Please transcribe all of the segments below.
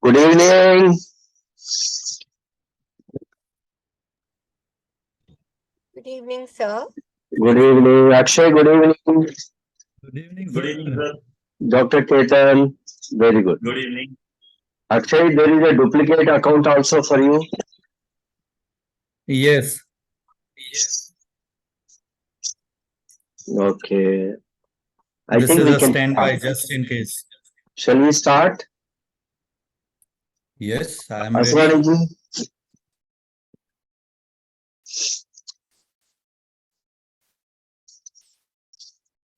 Good evening. Good evening, sir. Good evening, Akshay. Good evening, Good evening, Good evening, sir. sir. Dr. Ketan. Very good. Good evening. Akshay, there is a duplicate account also for you. Yes. Okay. I This think is we a can standby start. just in case. Shall we start? Yes, I am ready. Aswani ji?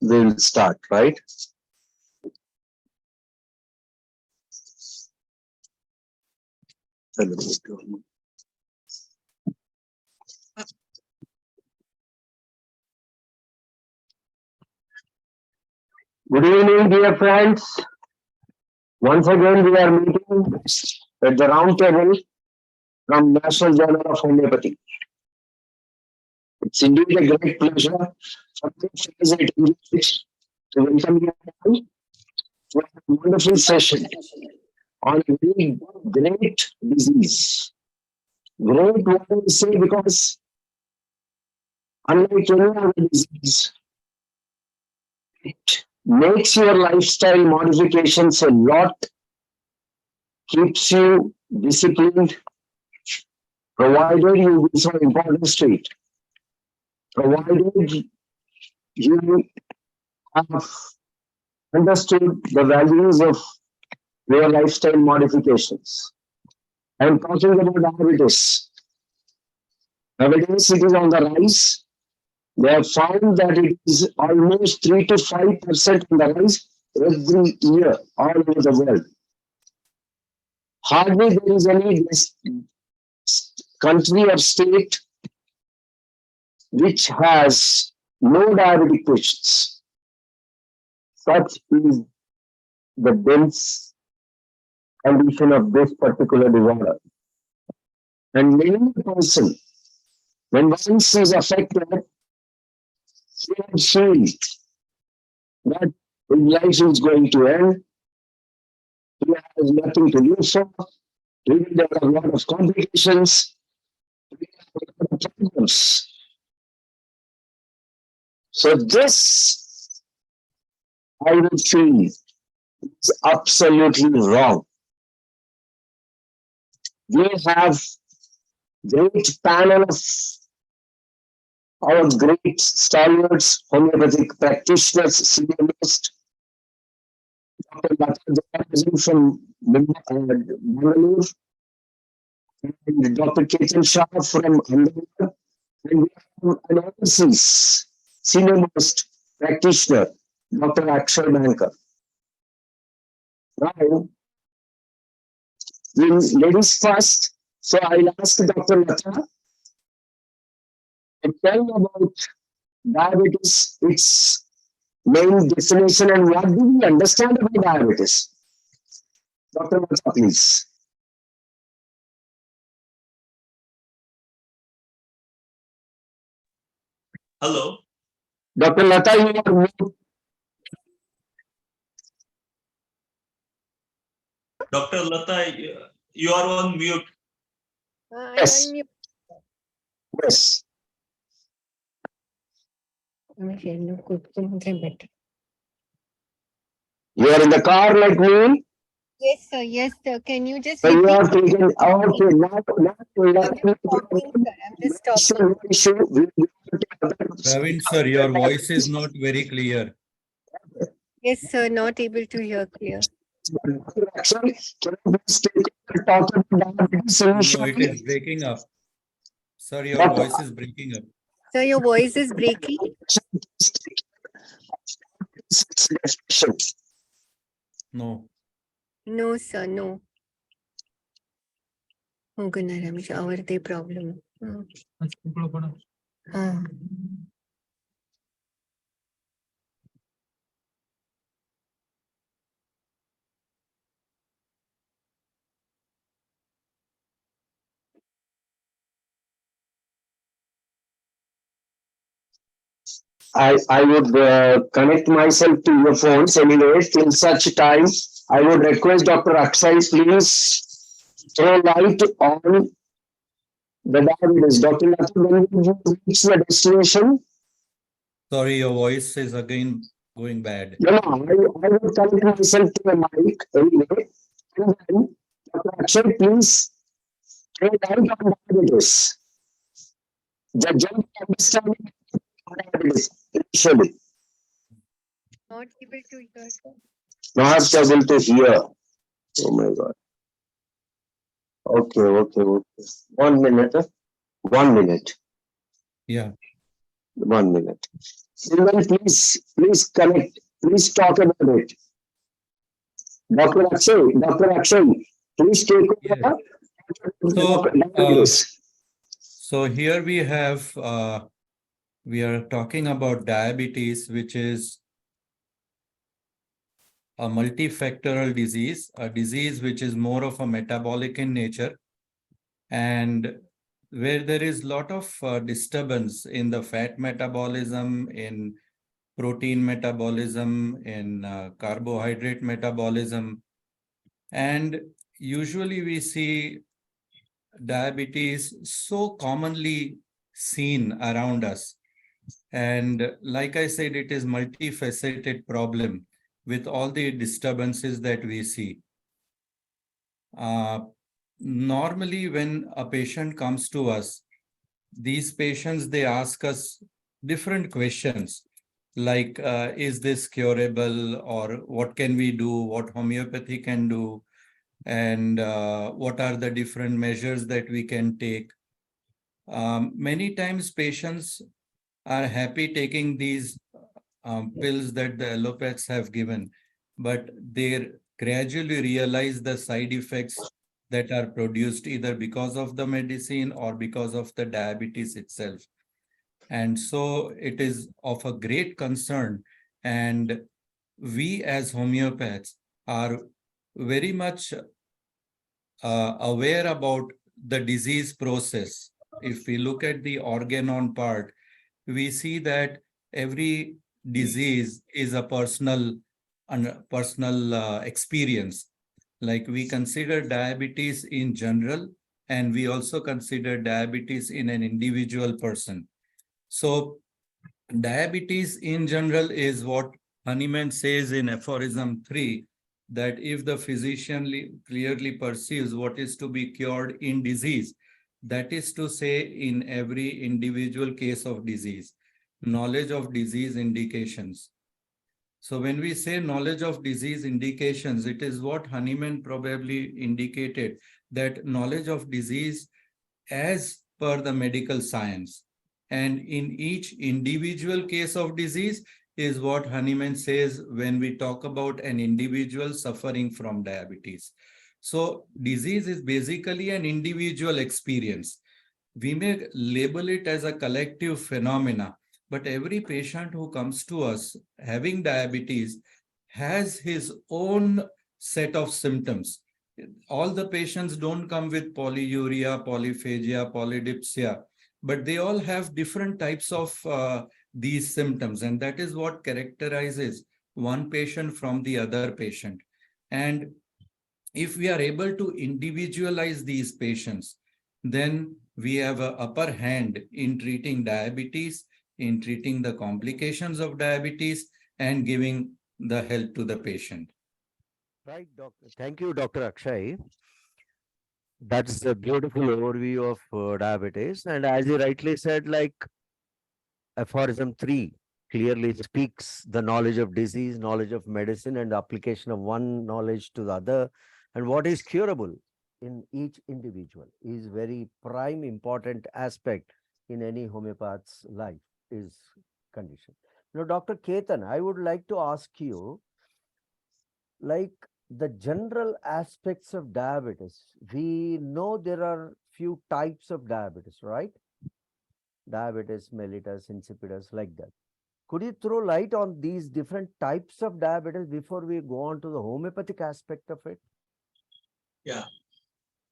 We will start, right? Good evening, dear friends. Once again, we are meeting at the round table from National Journal of Homeopathy. It's indeed a great pleasure for me at NJH to welcome you all to a wonderful session on a very great disease. Great, what I say, because unlike any other disease, it makes your lifestyle modifications a lot, keeps you disciplined, provided you give some importance to it, provided you have understood the values of your lifestyle modifications. I am talking about diabetes. Nowadays, it is on the rise. They have found that it is almost 3 to 5% on the rise every year all over the world. Hardly there is any country or state which has no diabetic patients. Such is the dense condition of this particular disorder. And many person, when once is affected, he or she that his life is going to end. He has nothing to live for. There are a lot of complications. There are a lot of problems. So this, I would feel, is absolutely wrong. We have great panel of our great stalwarts, homeopathic practitioners, senior most, Dr. Latha from Bangalore, and Dr. Ketan Shah from Ahmedabad, and we have an overseas senior most practitioner, Dr. Akshay. Now, ladies first, so I'll ask Dr. Latha to tell about diabetes, its main definition, and what do we understand about diabetes? Dr. Latha, please. Hello. Dr. Latha, you are mute. Dr. Latha, you are on mute. Yes. I'm unmute. Yes. You are in the car like me. Yes, sir. Yes, sir. Can you just So you repeat? are taking okay now. I'm just stopping. Praveen, sir, your voice is not very clear. Yes, sir. Not able to hear clear. No, it is breaking up. Sir, your voice is breaking up. Sir, your voice is breaking. No. No, sir. No. Our problem. I would connect myself to your phones anyway. Till such time, I would request Dr. Akshay, please throw light on the diabetes. Dr. Latha, when you reach the destination, Sorry, your voice is again going bad. no, I would connect myself to the mic anyway. And then, Dr. Akshay, please throw light on diabetes. The general understanding of diabetes initially. Not able to hear, sir. Not able to hear. Oh my God. Okay. 1 minute. 1 minute. Yeah. 1 minute. Simran, please connect. Please talk about it. Dr. Akshay, please take Yes. over. So, Diabetes. so here we are talking about diabetes, which is a multifactorial disease, a disease which is more of a metabolic in nature, and where there is a lot of disturbance in the fat metabolism, in protein metabolism, in carbohydrate metabolism. And usually we see diabetes so commonly seen around us. And like I said, it is multifaceted problem with all the disturbances that we see. Normally, when a patient comes to us, these patients, they ask us different questions like, is this curable, or what can we do, what homeopathy can do, and what are the different measures that we can take. Many times patients are happy taking these pills that the allopathics have given, but they gradually realize the side effects that are produced either because of the medicine or because of the diabetes itself. And so it is of a great concern. And we as homeopaths are very much aware about the disease process. If we look at the organon part, we see that every disease is a personal experience. Like we consider diabetes in general, and we also consider diabetes in an individual person. So diabetes in general is what Hahnemann says in aphorism 3, that if the physician clearly perceives what is to be cured in disease, that is to say, in every individual case of disease, knowledge of disease indications. So when we say knowledge of disease indications, it is what Hahnemann probably indicated, that knowledge of disease as per the medical science. And in each individual case of disease is what Hahnemann says when we talk about an individual suffering from diabetes. So disease is basically an individual experience. We may label it as a collective phenomena, but every patient who comes to us having diabetes has his own set of symptoms. All the patients don't come with polyuria, polyphagia, polydipsia, but they all have different types of these symptoms, and that is what characterizes one patient from the other patient. And if we are able to individualize these patients, then we have an upper hand in treating diabetes, in treating the complications of diabetes, and giving the help to the patient. Right, doctor. Thank you, Dr. Akshay. That's a beautiful overview of diabetes. And as you rightly said, like aphorism 3 clearly speaks the knowledge of disease, knowledge of medicine, and application of one knowledge to the other, and what is curable in each individual is very prime important aspect in any homeopath's life is condition. Now, Dr. Ketan, I would like to ask you, like the general aspects of diabetes. We know there are few types of diabetes, right? Diabetes mellitus, insipidus, like that. Could you throw light on these different types of diabetes before we go on to the homeopathic aspect of it? Yeah.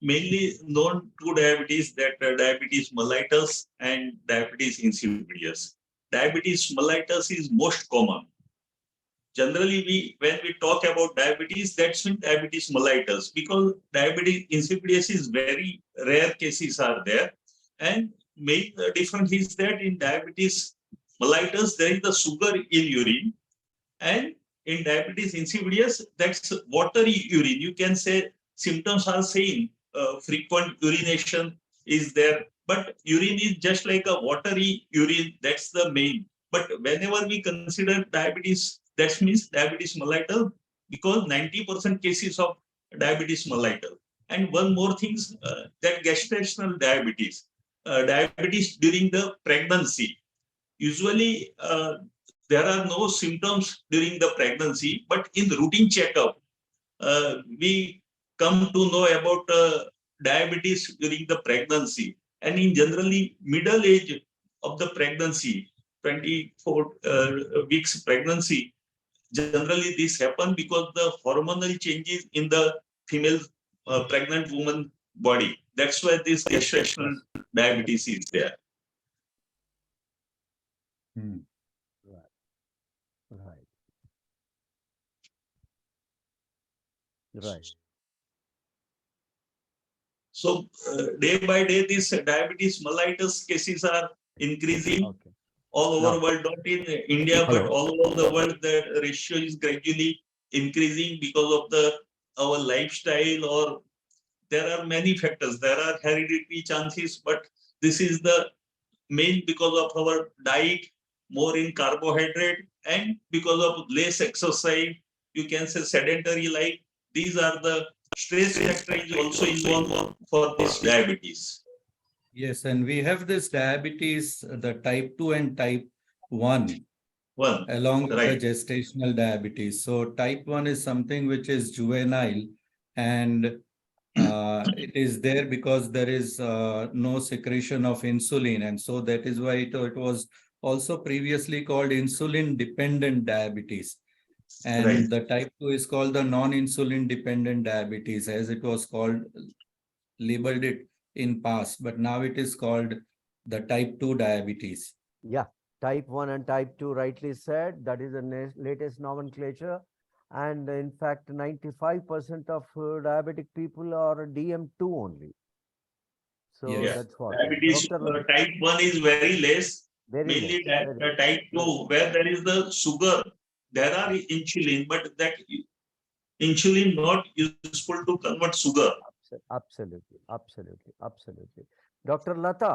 Mainly known two diabetes, that diabetes mellitus and diabetes insipidus. diabetes mellitus is most common. Generally, when we talk about diabetes, that's when diabetes mellitus, because diabetes insipidus is very rare cases are there. And main difference is that in diabetes mellitus, there is the sugar in urine, and in diabetes insipidus, that's watery urine. You can say symptoms are same. Frequent urination is there, but urine is just like a watery urine. That's the main. But whenever we consider diabetes, that means diabetes mellitus, because 90% cases of diabetes mellitus. And one more thing, that gestational diabetes, diabetes during the pregnancy. Usually, there are no symptoms during the pregnancy, but in routine checkup, we come to know about diabetes during the pregnancy. And in generally middle age of the pregnancy, 24 weeks pregnancy, generally this happen because the hormonal changes in the female pregnant woman body. That's why this gestational diabetes is there. Hmm. Right. Right. So day by day, these diabetes mellitus cases are increasing Okay. all over Now- the world, not in India, but Hello. all over the world. The ratio is gradually increasing because of our lifestyle, or there are many factors. There are hereditary chances, but this is the main because of our diet, more in carbohydrate, and because of less exercise. You can say sedentary life. These are the stress factor is also involved for this diabetes. Yes, and we have this diabetes, the type 2 and type 1, One, along with the right, gestational diabetes. So type 1 is something which is juvenile, and it is there because there is no secretion of insulin. And so that is why it was also previously called insulin dependent diabetes. right. And the type 2 is called the non-insulin dependent diabetes, as it was called, labeled it in past, but now it is called the type 2 diabetes. Yeah, type 1 and type 2, rightly said. That is the latest nomenclature. And in fact, 95% of diabetic people are DM2 only. So Yes. that's what. Diabetes Doctor, type 1 is very less, very mainly less. Very type 2, where there is the sugar. There are insulin, but that insulin not useful to convert sugar. Absolutely, absolutely, absolutely. Dr. Latha,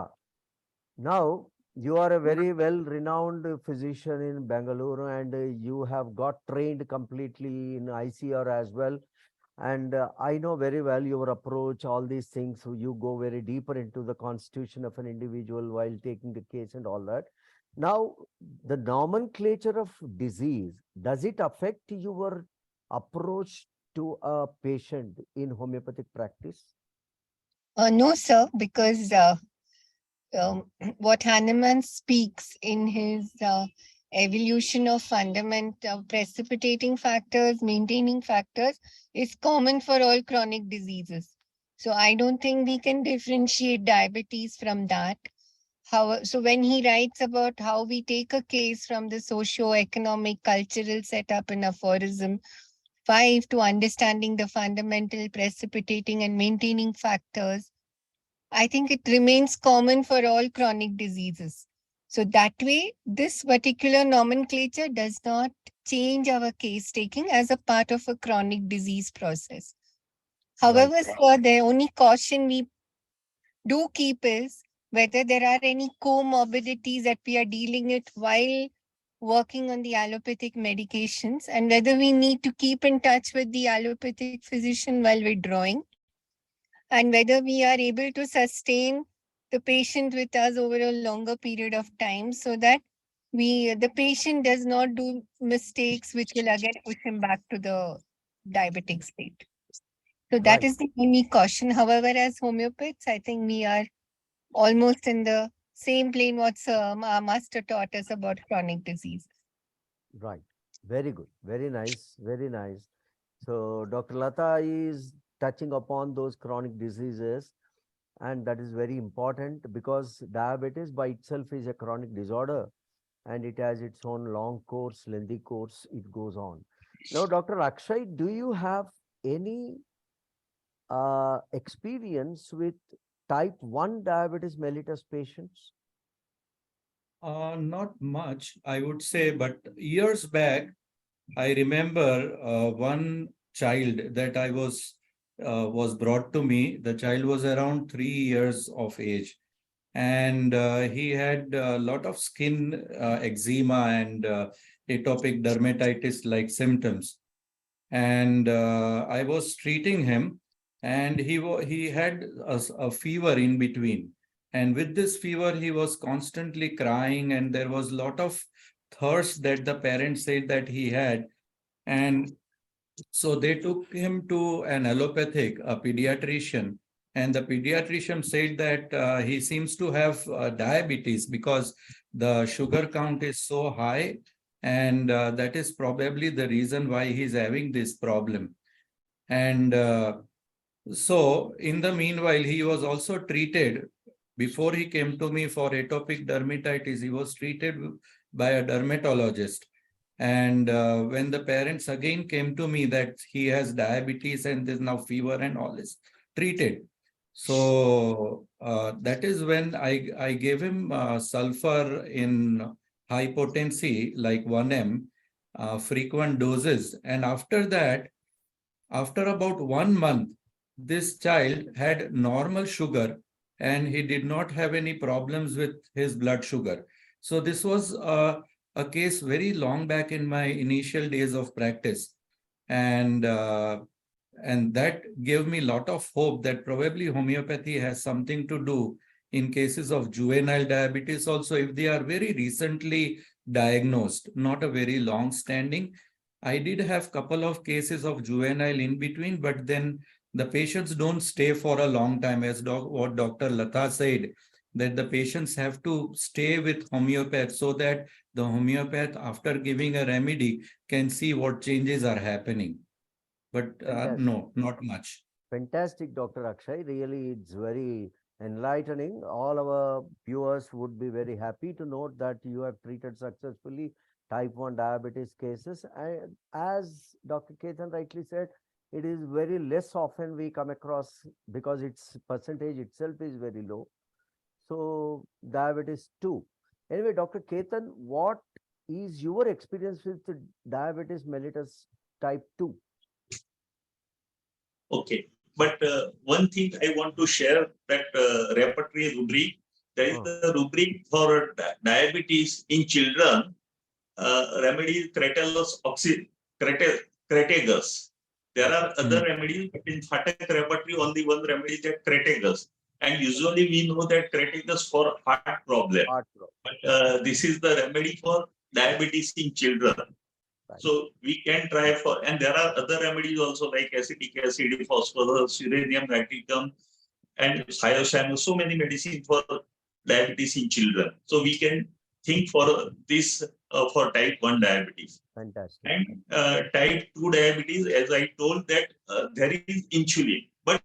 now you are a very well-renowned physician in Bangalore, and you have got trained completely in ICR as well. And I know very well your approach, all these things. So you go very deeper into the constitution of an individual while taking the case and all that. Now, the nomenclature of disease, does it affect your approach to a patient in homeopathic practice? No, sir, because what Hahnemann speaks in his evolution of fundamental precipitating factors, maintaining factors, is common for all chronic diseases. So I don't think we can differentiate diabetes from that. So when he writes about how we take a case from the socio-economic, cultural setup in aphorism 5 to understanding the fundamental precipitating and maintaining factors, I think it remains common for all chronic diseases. So that way, this particular nomenclature does not change our case taking as a part of a chronic disease process. However, sir, the only caution we do keep is whether there are any comorbidities that we are dealing with while working on the allopathic medications, and whether we need to keep in touch with the allopathic physician while withdrawing, and whether we are able to sustain the patient with us over a longer period of time, so that the patient does not do mistakes which will again push him back to the diabetic state. So that Right. is the only caution. However, as homeopaths, I think we are almost in the same plane what our master taught us about chronic disease. Right. Very good. Very nice. Very nice. So Dr. Latha is touching upon those chronic diseases, and that is very important because diabetes by itself is a chronic disorder. and it has its own long course, lengthy course, it goes on. Now, Dr. Akshay, do you have any experience with type 1 diabetes mellitus patients? Not much, I would say, but years back, I remember one child that I was brought to me. The child was around 3 years of age, and he had a lot of skin eczema and atopic dermatitis like symptoms. And I was treating him, and he had a fever in between. And with this fever, he was constantly crying, and there was a lot of thirst that the parents said that he had. And so they took him to an allopathic, a pediatrician, and the pediatrician said that he seems to have diabetes because the sugar count is so high, and that is probably the reason why he's having this problem. And so, in the meanwhile, he was also treated before he came to me for atopic dermatitis. He was treated by a dermatologist. And when the parents again came to me that he has diabetes and there's now fever and all is treated. So that is when I gave him sulfur in high potency, like 1 m, frequent doses. And after that, after about 1 month, this child had normal sugar and he did not have any problems with his blood sugar. So this was a case very long back in my initial days of practice. And that gave me a lot of hope that probably homeopathy has something to do in cases of juvenile diabetes also, if they are very recently diagnosed, not a very long standing. I did have couple of cases of juvenile in between, but then the patients don't stay for a long time, as what Dr. Latha said, that the patients have to stay with homeopath so that the homeopath, after giving a remedy, can see what changes are happening. But Fantastic. no, not much. Fantastic, Dr. Akshay. Really, it's very enlightening. All our viewers would be very happy to note that you have treated successfully type 1 diabetes cases. And as Dr. Ketan rightly said, it is very less often we come across because its percentage itself is very low. So, diabetes 2. Anyway, Dr. Ketan, what is your experience with the diabetes mellitus type 2? Okay. But one thing I want to share that repertory rubric, there is a rubric for diabetes in children, remedy Cretalus crataegus. There are other remedies, but in Phatak repertory, only one remedy is that crataegus. And usually we know that crataegus for heart problem. But this is the remedy for diabetes in children. So we can try for, and there are other remedies also like acetic acid, phosphorus, uranium nitricum, and cyanosinus, so many medicines for diabetes in children. So we can think for this for type 1 diabetes. Fantastic. And type 2 diabetes, as I told that there is insulin, but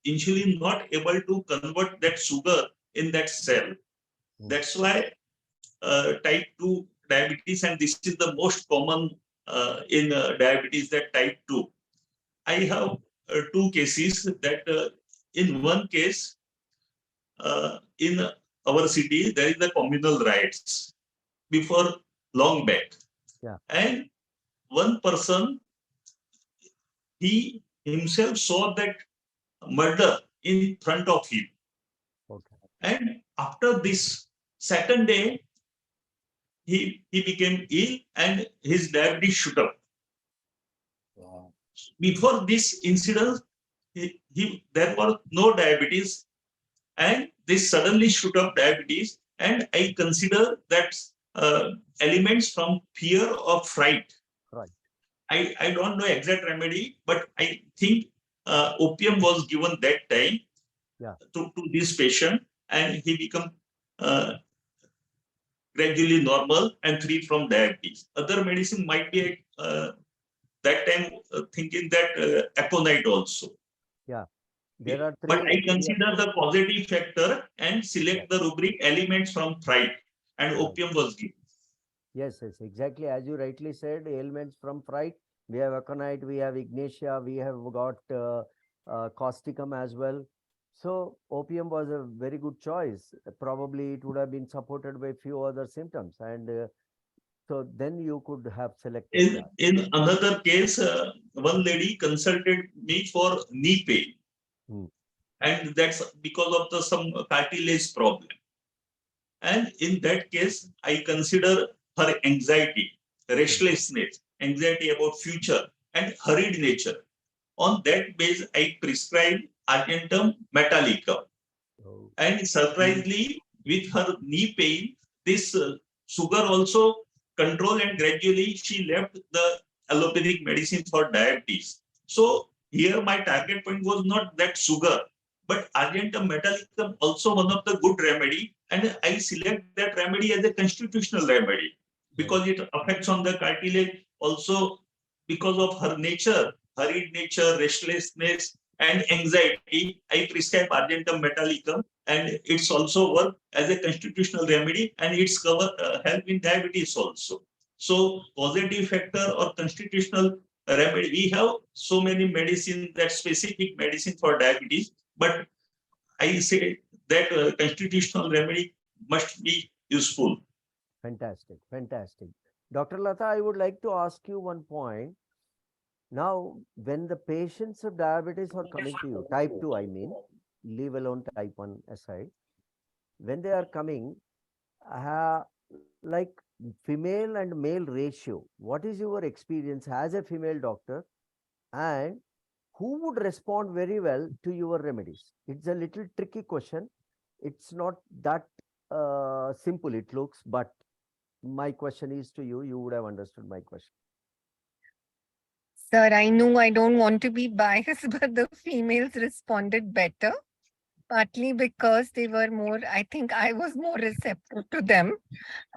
insulin not able to convert that sugar in that cell. That's why type 2 diabetes, and this is the most common in diabetes, that type 2. I have two cases that in one case, in our city, there is the communal riots before long back. Yeah. And one person, he himself saw that murder in front of him. Okay. And after this second day, he became ill and his diabetes shoot up. Wow. Before this incident, there was no diabetes, and this suddenly shoot up diabetes. And I consider that elements from fear or fright. Right. I don't know exact remedy, but I think opium was given that time to this patient, and he become gradually normal and free from diabetes. Other medicine might be that time thinking that aconite also. Yeah. There are three. But I consider the positive factor and select the rubric elements from fright, and opium was given. Yes, yes, exactly. As you rightly said, ailments from fright. We have aconite, we have ignatia, we have got causticum as well. So opium was a very good choice. Probably it would have been supported by few other symptoms, and so then you could have selected that. In another case, one lady consulted me for knee pain, Hmm. and that's because of the some cartilage problem. And in that case, I consider her anxiety, restlessness, anxiety about future, and hurried nature. On that base, I prescribed Argentum metallicum. Oh, And surprisingly, with her knee pain, this sugar also controlled, and gradually she left the allopathic medicine for diabetes. So here my target point was not that sugar, but Argentum metallicum also one of the good remedy, and I select that remedy as a constitutional remedy right. because it affects on the cartilage also because of her nature, hurried nature, restlessness, and anxiety. I prescribe Argentum metallicum, and it's also work as a constitutional remedy, and it's cover help in diabetes also. So positive factor or constitutional remedy, we have so many medicine, that specific medicine for diabetes, but I say that constitutional remedy must be useful. Fantastic, fantastic. Dr. Latha, I would like to ask you one point. Now, when the patients of diabetes are coming to you, type 2, I mean, leave alone type 1 aside, when they are coming, uh, like female and male ratio, what is your experience as a female doctor, and who would respond very well to your remedies? It's a little tricky question. It's not that simple, it looks, but my question is to you. You would have understood my question. Sir, I know I don't want to be biased, but the females responded better, partly because they were more, I think I was more receptive to them.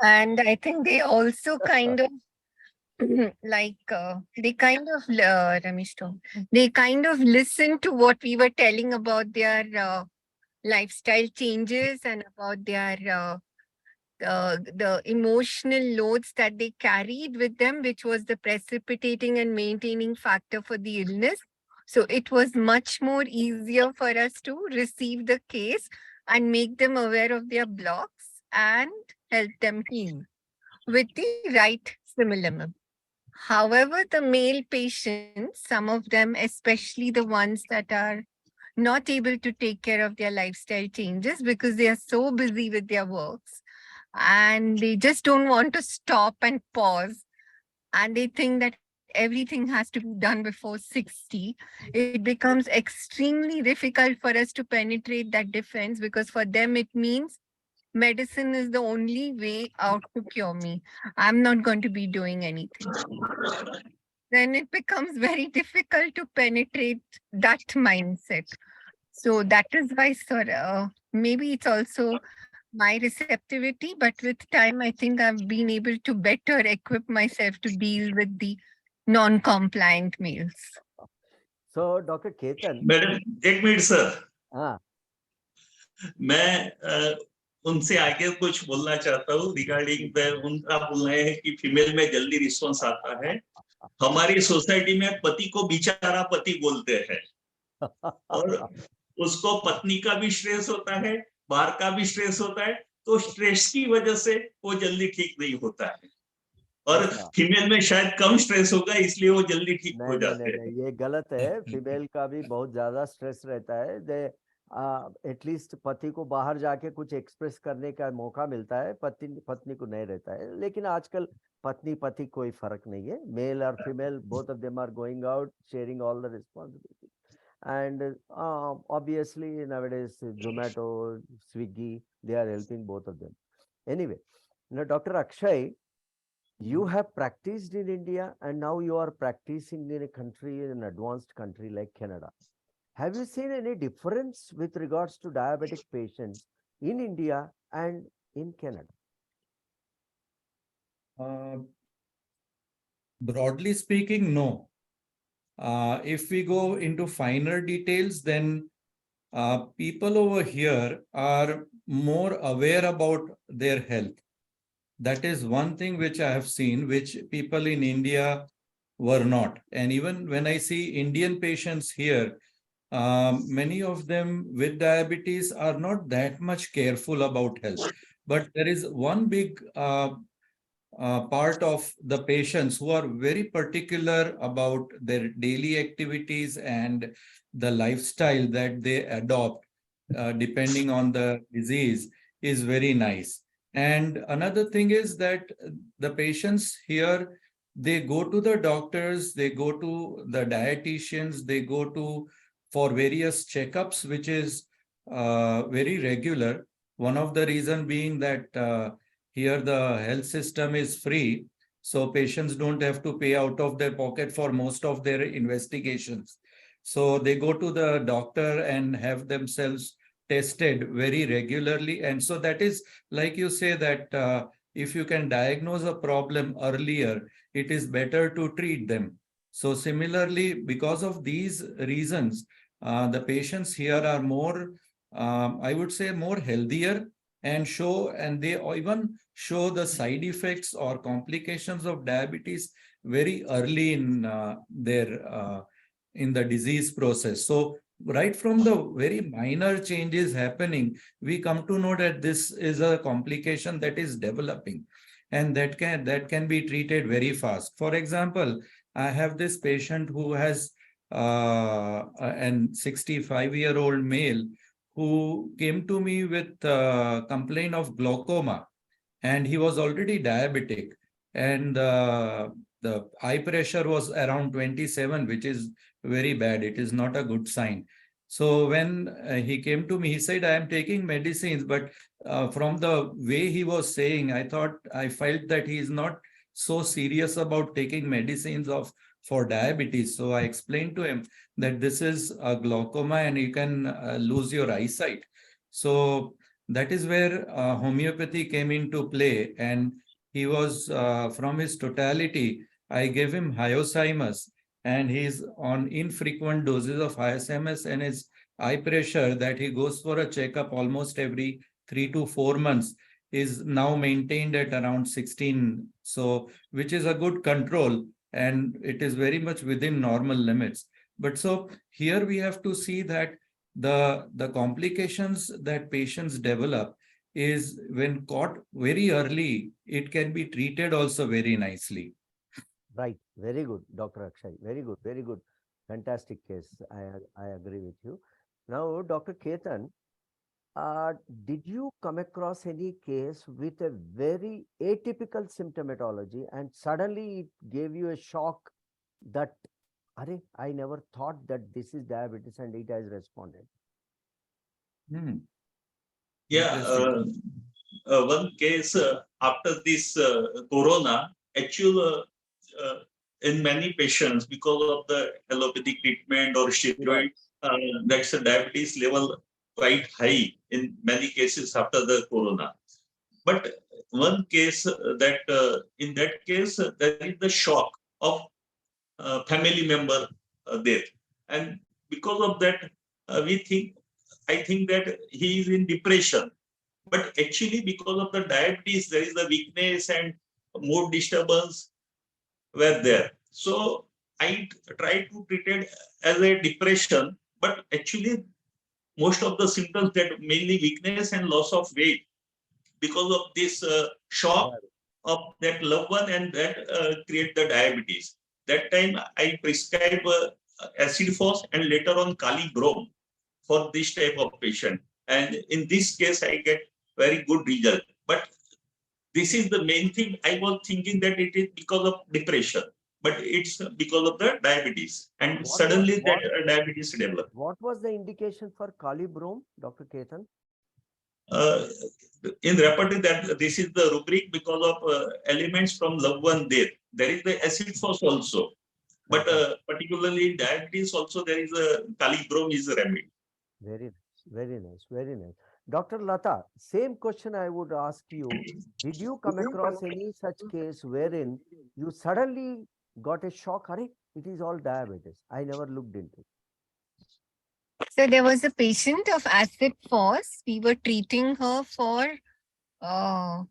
And I think they also kind of like Ramesh told, they kind of listened to what we were telling about their lifestyle changes and about their the emotional loads that they carried with them, which was the precipitating and maintaining factor for the illness. So it was much more easier for us to receive the case and make them aware of their blocks and help them heal with the right similar. However, the male patients, some of them, especially the ones that are not able to take care of their lifestyle changes because they are so busy with their works and they just don't want to stop and pause, and they think that everything has to be done before 60, it becomes extremely difficult for us to penetrate that difference, because for them it means medicine is the only way out to cure me. I'm not going to be doing anything. Then it becomes very difficult to penetrate that mindset. So that is why, sir, maybe it's also my receptivity, but with time, I think I've been able to better equip myself to deal with the non-compliant males. So, Dr. Ketan, madam एक minute sir, ah, मैं उनसे आगे कुछ बोलना चाहता हूँ regarding उनका बोलना है कि फीमेल में जल्दी रिस्पॉन्स आता है। हमारी सोसाइटी में पति को बेचारा पति बोलते हैं, और उसको पत्नी का भी स्ट्रेस होता है, बाहर का भी स्ट्रेस होता है, तो स्ट्रेस की वजह से वो जल्दी ठीक नहीं होता है। और ऐसा फीमेल में शायद कम स्ट्रेस होगा, इसलिए वो जल्दी ठीक नहीं हो नहीं जाते नहीं हैं। नहीं, ये गलत है। फीमेल का भी बहुत ज्यादा स्ट्रेस रहता है। दे एटलीस्ट पति को बाहर जाके कुछ एक्सप्रेस करने का मौका मिलता है, पत्नी पत्नी को नहीं रहता है। लेकिन आजकल पत्नी पति कोई फर्क नहीं है, मेल और female both of them are going out sharing all the responsibility, and obviously nowadays Zomato, Swiggy, they are helping both of them. Anyway, now Dr. Akshay, you have practiced in India and now you are practicing in a country, an advanced country like Canada. Have you seen any difference with regards to diabetic patients in India and in Canada? Uh, Broadly speaking, no. If we go into finer details, then people over here are more aware about their health. That is one thing which I have seen, which people in India were not. And even when I see Indian patients here, many of them with diabetes are not that much careful about health. But there is one big part of the patients who are very particular about their daily activities and the lifestyle that they adopt, depending on the disease, is very nice. And another thing is that the patients here, they go to the doctors, they go to the dietitians, they go to for various checkups, which is very regular. One of the reason being that here the health system is free, so patients don't have to pay out of their pocket for most of their investigations. So they go to the doctor and have themselves tested very regularly. And so that is, like you say, that if you can diagnose a problem earlier, it is better to treat them. So similarly, because of these reasons, the patients here are more, I would say, more healthier, and they even show the side effects or complications of diabetes very early in their in the disease process. So right from the very minor changes happening, we come to know that this is a complication that is developing, and that can be treated very fast. For example, I have this patient who has an 65-year-old male who came to me with complaint of glaucoma, and he was already diabetic, and the eye pressure was around 27, which is very bad. It is not a good sign. So when he came to me, he said, I am taking medicines, but from the way he was saying, I felt that he is not so serious about taking medicines of for diabetes. So I explained to him that this is a glaucoma and you can lose your eyesight. So that is where homeopathy came into play, and he was from his totality, I gave him hyoscyamus, and he's on infrequent doses of hyoscyamus, and his eye pressure that he goes for a checkup almost every 3 to 4 months is now maintained at around 16, so which is a good control, and it is very much within normal limits. But so here we have to see that the complications that patients develop is when caught very early, it can be treated also very nicely. Right. Very good, Dr. Akshay. Very good. Very good. Fantastic case. I agree with you. Now, Dr. Ketan, did you come across any case with a very atypical symptomatology and suddenly it gave you a shock that, Arey, I never thought that this is diabetes and it has responded? Hmm. Yeah, Interesting. one case after this corona, actual in many patients because of the allopathic treatment or steroid, that's the diabetes level quite high in many cases after the corona. But one case that in that case there is the shock of family member death, and because of that I think that he is in depression. But actually, because of the diabetes, there is a weakness and mood disturbance were there. So I tried to treat it as a depression, but actually most of the symptoms that mainly weakness and loss of weight because of this shock of that loved one, and that create the diabetes. That time I prescribe acid force and later on kali brom for this type of patient. And in this case, I get very good result. But this is the main thing. I was thinking that it is because of depression, but it's because of the diabetes. And suddenly that diabetes developed. What was the indication for Calibrom, Dr. Ketan? Uh, in repertory, that this is the rubric because of elements from loved one death. There is the acid force also, but particularly in diabetes also there is a calibrom is a remedy. Very nice, very nice, very nice. Dr. Latha, same question I would ask you. Did you come across any such case wherein you suddenly got a shock? Arey, it is all diabetes. I never looked into it. So there was a patient of acid force. We were treating her for uh,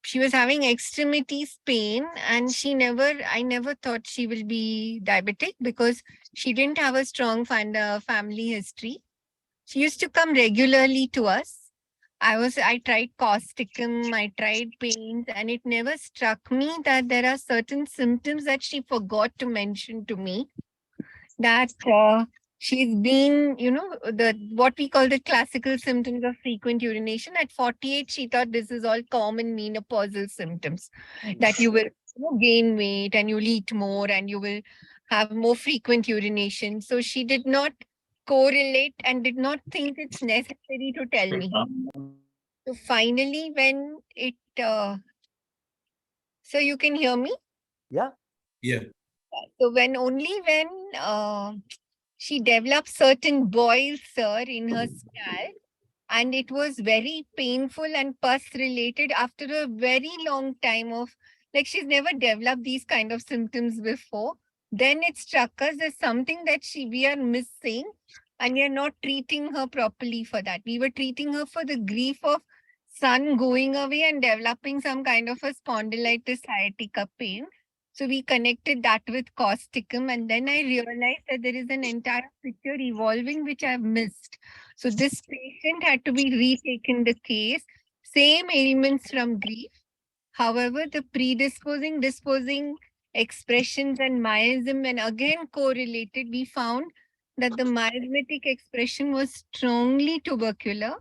she was having extremities pain, and I never thought she will be diabetic because she didn't have a strong family history. She used to come regularly to us. I tried causticum, I tried pains, and it never struck me that there are certain symptoms that she forgot to mention to me, that she's been, the what we call the classical symptoms of frequent urination. At 48, she thought this is all common menopausal symptoms, that you will gain weight and you'll eat more and you will have more frequent urination. So she did not correlate and did not think it's necessary to tell me. So finally, when it, so you can hear me? Yeah. Yeah. So when she developed certain boils, sir, in her scalp, and it was very painful and pus related after a very long time of, like, she's never developed these kind of symptoms before. Then it struck us as something that we are missing, and we are not treating her properly for that. We were treating her for the grief of son going away and developing some kind of a spondylitis sciatica pain. So we connected that with causticum, and then I realized that there is an entire picture evolving which I've missed. So this patient had to be retaken the case, same ailments from grief. However, the disposing expressions and miasm, when again correlated, we found that the miasmatic expression was strongly tubercular,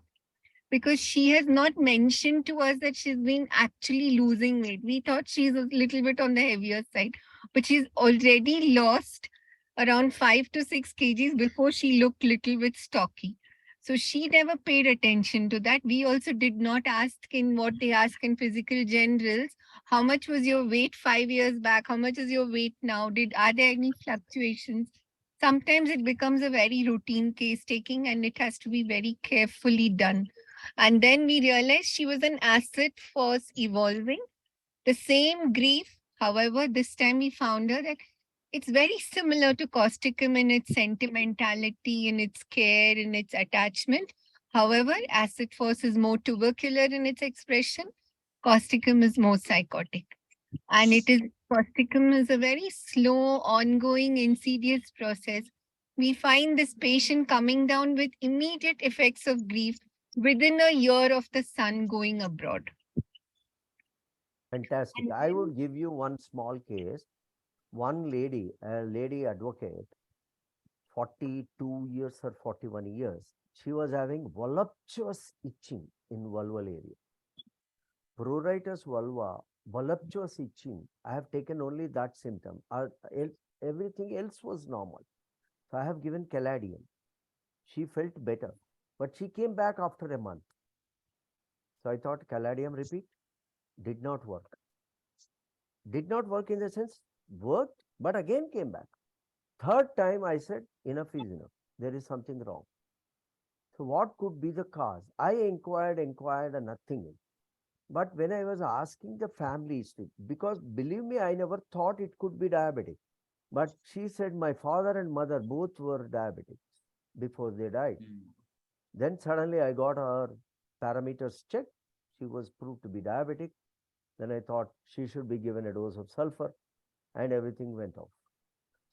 because she has not mentioned to us that she's been actually losing weight. We thought she's a little bit on the heavier side, but she's already lost around 5 to 6 kgs before she looked little bit stocky. So she never paid attention to that. We also did not ask in what they ask in physical generals. How much was your weight 5 years back? How much is your weight now? Are there any fluctuations? Sometimes it becomes a very routine case taking, and it has to be very carefully done. And then we realized she was an acid force evolving. The same grief, however, this time we found her that it's very similar to causticum in its sentimentality, in its care, in its attachment. However, acid force is more tubercular in its expression. Causticum is more psychotic. And causticum is a very slow, ongoing, insidious process. We find this patient coming down with immediate effects of grief within a year of the son going abroad. Fantastic. And I then, would give you one small case. One lady, a lady advocate, 42 years or 41 years, she was having voluptuous itching in vulval area. Pruritus vulva, voluptuous itching. I have taken only that symptom. Everything else was normal. So I have given caladium. She felt better, but she came back after a month. So I thought caladium repeat, did not work. Did not work in the sense worked, but again came back. Third time I said, enough is enough. There is something wrong. So what could be the cause? I inquired, and nothing. But when I was asking the family history, because believe me, I never thought it could be diabetic. But she said my father and mother both were diabetics before they died. Then suddenly I got her parameters checked. She was proved to be diabetic. Then I thought she should be given a dose of sulfur, and everything went off.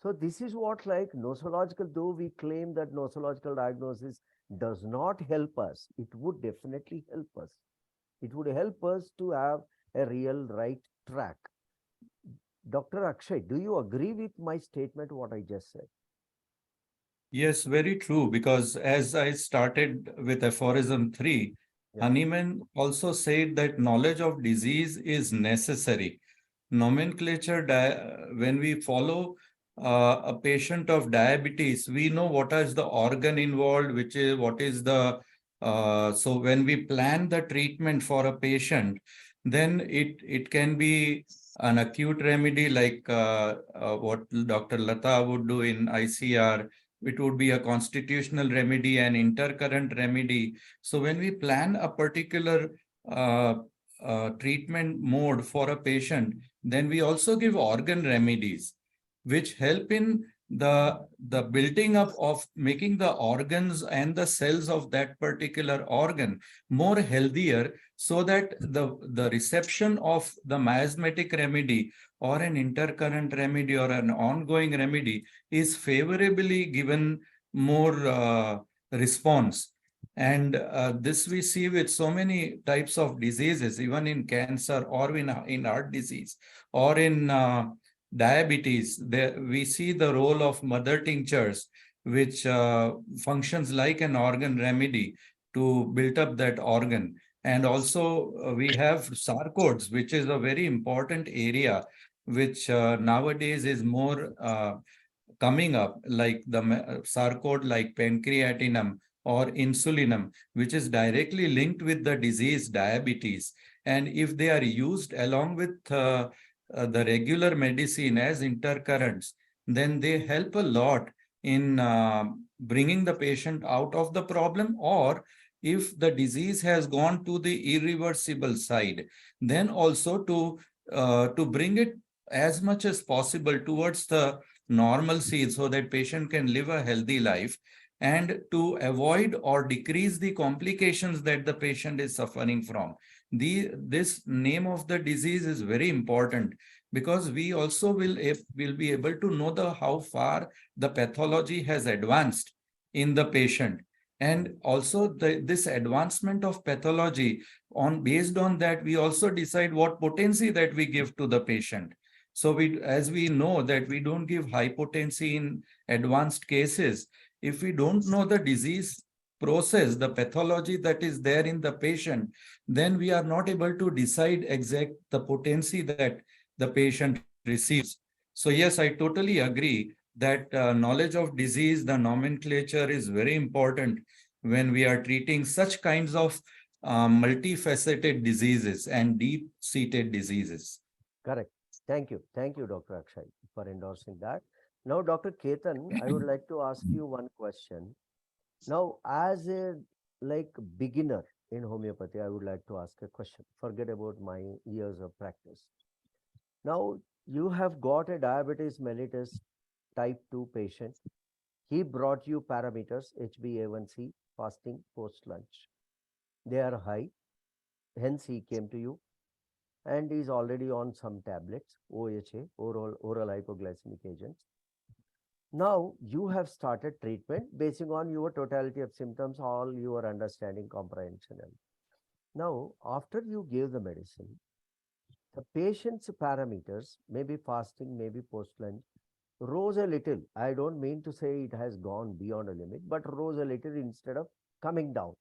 So this is what, like, nosological, though we claim that nosological diagnosis does not help us, it would definitely help us. It would help us to have a real right track. Dr. Akshay, do you agree with my statement, what I just said? Yes, very true. Because as I started with aphorism 3, Yeah. Hahnemann also said that knowledge of disease is necessary. Nomenclature, when we follow a patient of diabetes, we know what is the organ involved, which is what is the, so when we plan the treatment for a patient, then it can be an acute remedy like what Dr. Latha would do in ICR. It would be a constitutional remedy and intercurrent remedy. So when we plan a particular treatment mode for a patient, then we also give organ remedies, which help in the building up of making the organs and the cells of that particular organ more healthier, so that the reception of the miasmatic remedy or an intercurrent remedy or an ongoing remedy is favorably given more response. And this we see with so many types of diseases, even in cancer or in heart disease or in diabetes. There we see the role of mother tinctures, which functions like an organ remedy to build up that organ. And also we have sarcodes, which is a very important area, which nowadays is more coming up, like the sarcode like pancreatinum or insulinum, which is directly linked with the disease diabetes. And if they are used along with the regular medicine as intercurrents, then they help a lot in bringing the patient out of the problem. Or if the disease has gone to the irreversible side, then also to bring it as much as possible towards the normalcy, so that patient can live a healthy life, and to avoid or decrease the complications that the patient is suffering from. This name of the disease is very important, because we also will be able to know how far the pathology has advanced in the patient. And also this advancement of pathology, based on that, we also decide what potency that we give to the patient. So as we know that we don't give high potency in advanced cases, if we don't know the disease process, the pathology that is there in the patient, then we are not able to decide exact the potency that the patient receives. So yes, I totally agree that knowledge of disease, the nomenclature is very important when we are treating such kinds of multifaceted diseases and deep-seated diseases. Correct. Thank you. Thank you, Dr. Akshay, for endorsing that. Now, Dr. Ketan, I would like to ask you one question. Now, as a beginner in homeopathy, I would like to ask a question. Forget about my years of practice. Now, you have got a diabetes mellitus type 2 patient. He brought you parameters, HbA1c, fasting, post lunch. They are high. Hence, he came to you and is already on some tablets, OHA, oral hypoglycemic agents. Now you have started treatment based on your totality of symptoms, all your understanding, comprehension. Now, after you give the medicine, the patient's parameters, maybe fasting, maybe post-lunch, rose a little. I don't mean to say it has gone beyond a limit, but rose a little instead of coming down.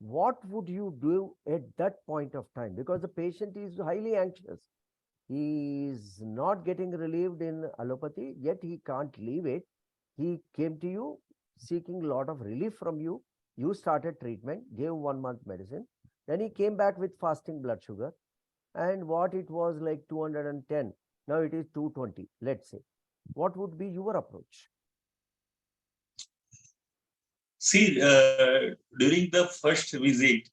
What would you do at that point of time? Because the patient is highly anxious. He is not getting relieved in allopathy, yet he can't leave it. He came to you seeking a lot of relief from you. You started treatment, gave 1 month medicine. Then he came back with fasting blood sugar. And what it was like 210, now it is 220, let's say. What would be your approach? See, during the first visit,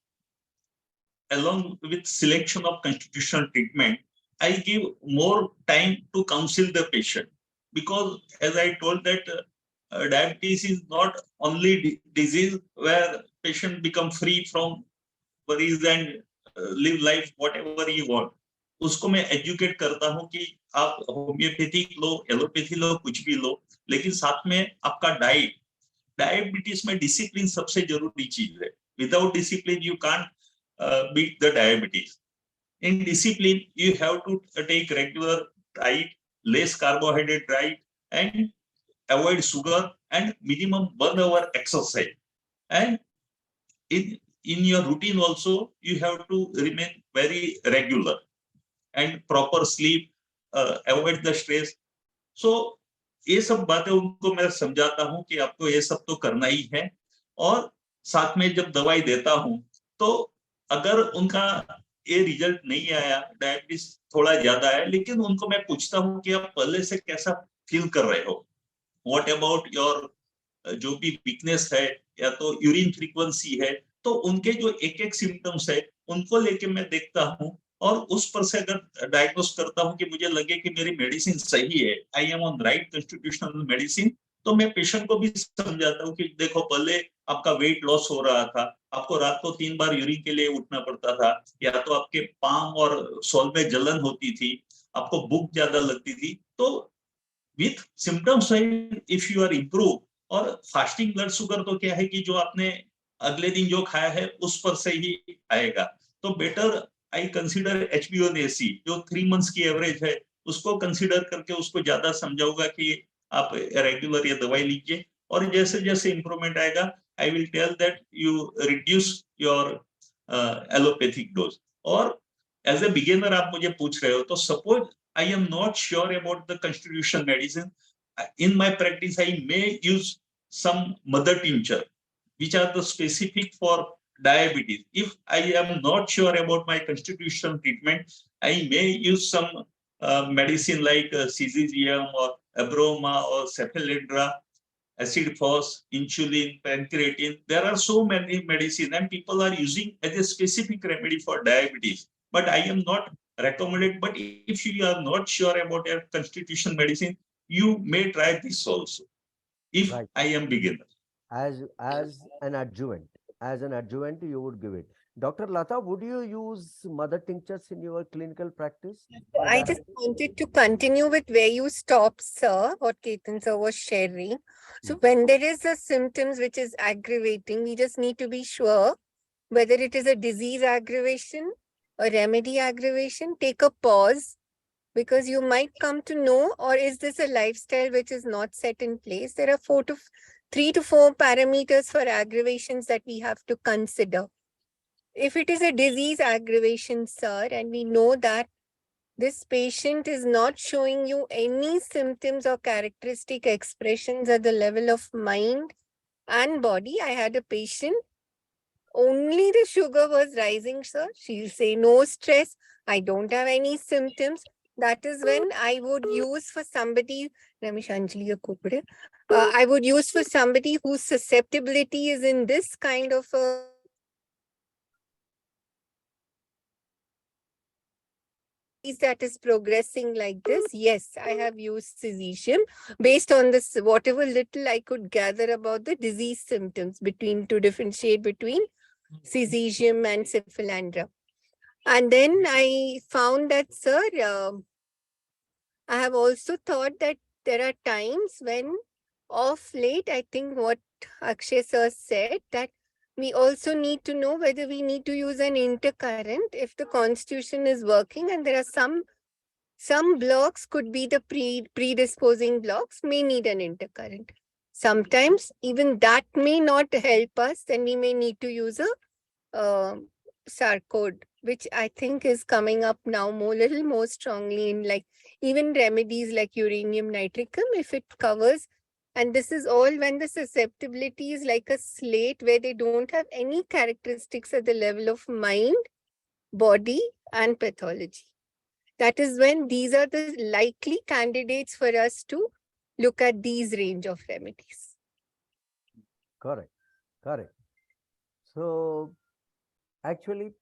along with selection of constitutional treatment, I give more time to counsel the patient, because as I told that diabetes is not only disease where patient become free from worries and live life whatever you want. उसको मैं educate करता हूं कि आप homeopathic लो, allopathy लो, कुछ भी लो, लेकिन साथ में आपका डायबिटीज में डिसिप्लिन सबसे जरूरी चीज है. Without discipline you can't beat the diabetes. In discipline, you have to take regular diet, less carbohydrate diet, and avoid sugar, and minimum 1 hour exercise. And in your routine also, you have to remain very regular and proper sleep, avoid the stress. So ये सब बातें उनको मैं समझाता हूँ कि आपको ये सब तो करना ही है. और साथ में जब दवाई देता हूँ, तो अगर उनका ये रिजल्ट नहीं आया, डायबिटीज थोड़ा ज्यादा है, लेकिन उनको मैं पूछता हूँ कि आप पहले से कैसा फील कर रहे हो, व्हाट अबाउट योर जो भी वीकनेस है या तो यूरिन फ्रीक्वेंसी है, तो उनके जो एक एक सिम्टम्स है उनको लेके मैं देखता हूँ और उस पर से अगर डायग्नोस करता हूं कि मुझे लगे कि मेरी मेडिसिन सही है, I am on right constitutional medicine, तो मैं पेशेंट को भी समझाता हूँ कि देखो पहले आपका वेट लॉस हो रहा था, आपको रात को 3 बार यूरिन के लिए उठना पड़ता था, या तो आपके पाम और सोल में जलन होती थी, आपको भूख ज्यादा लगती थी, तो with symptoms if you are improve, और फास्टिंग ब्लड शुगर तो क्या है कि जो आपने अगले दिन जो खाया है उस पर से ही आएगा, तो बेटर आई कंसिडर HbA1c जो 3 मंथ्स की एवरेज है उसको कंसिडर करके उसको ज्यादा समझाऊंगा कि आप रेगुलर ये दवाई लीजिए, और जैसे जैसे इंप्रूवमेंट आएगा I will tell that you reduce your allopathic dose. और एज ए बिगिनर आप मुझे पूछ रहे हो, तो suppose I am not sure about the constitutional medicine. In my practice, I may use some mother tincture, which are the specific for diabetes. If I am not sure about my constitutional treatment, I may use some medicine like Cesium or Abroma or Cephalendra, acid phos, insulin, pancreatin. There are so many medicine and people are using as a specific remedy for diabetes. But I am not recommended. But if you are not sure about your constitutional medicine, you may try this also. If Right. I am beginner. As an adjuvant, you would give it. Dr. Latha, would you use mother tinctures in your clinical practice for I just diabetes? wanted to continue with where you stopped, sir, what Ketan sir was sharing. So Hmm. when there is a symptoms which is aggravating, we just need to be sure whether it is a disease aggravation, a remedy aggravation, take a pause, because you might come to know, or is this a lifestyle which is not set in place? There are 3 to 4 parameters for aggravations that we have to consider. If it is a disease aggravation, sir, and we know that this patient is not showing you any symptoms or characteristic expressions at the level of mind and body. I had a patient, only the sugar was rising, sir. She'll say, no stress, I don't have any symptoms. That is when I would use for somebody, I would use for somebody whose susceptibility is in this kind of a that is progressing like this. Yes, I have used cesium based on this, whatever little I could gather about the disease symptoms, to differentiate between cesium and syphilandra. And then I found that, sir, I have also thought that there are times when, of late, I think what Akshay sir said, that we also need to know whether we need to use an intercurrent if the constitution is working, and there are some blocks could be the predisposing blocks, may need an intercurrent. Sometimes even that may not help us, then we may need to use a sarcode, which I think is coming up now little more strongly in, like, even remedies like uranium nitricum, if it covers. And this is all when the susceptibility is like a slate where they don't have any characteristics at the level of mind, body, and pathology. That is when these are the likely candidates for us to look at these range of remedies. Correct. Correct. So actually,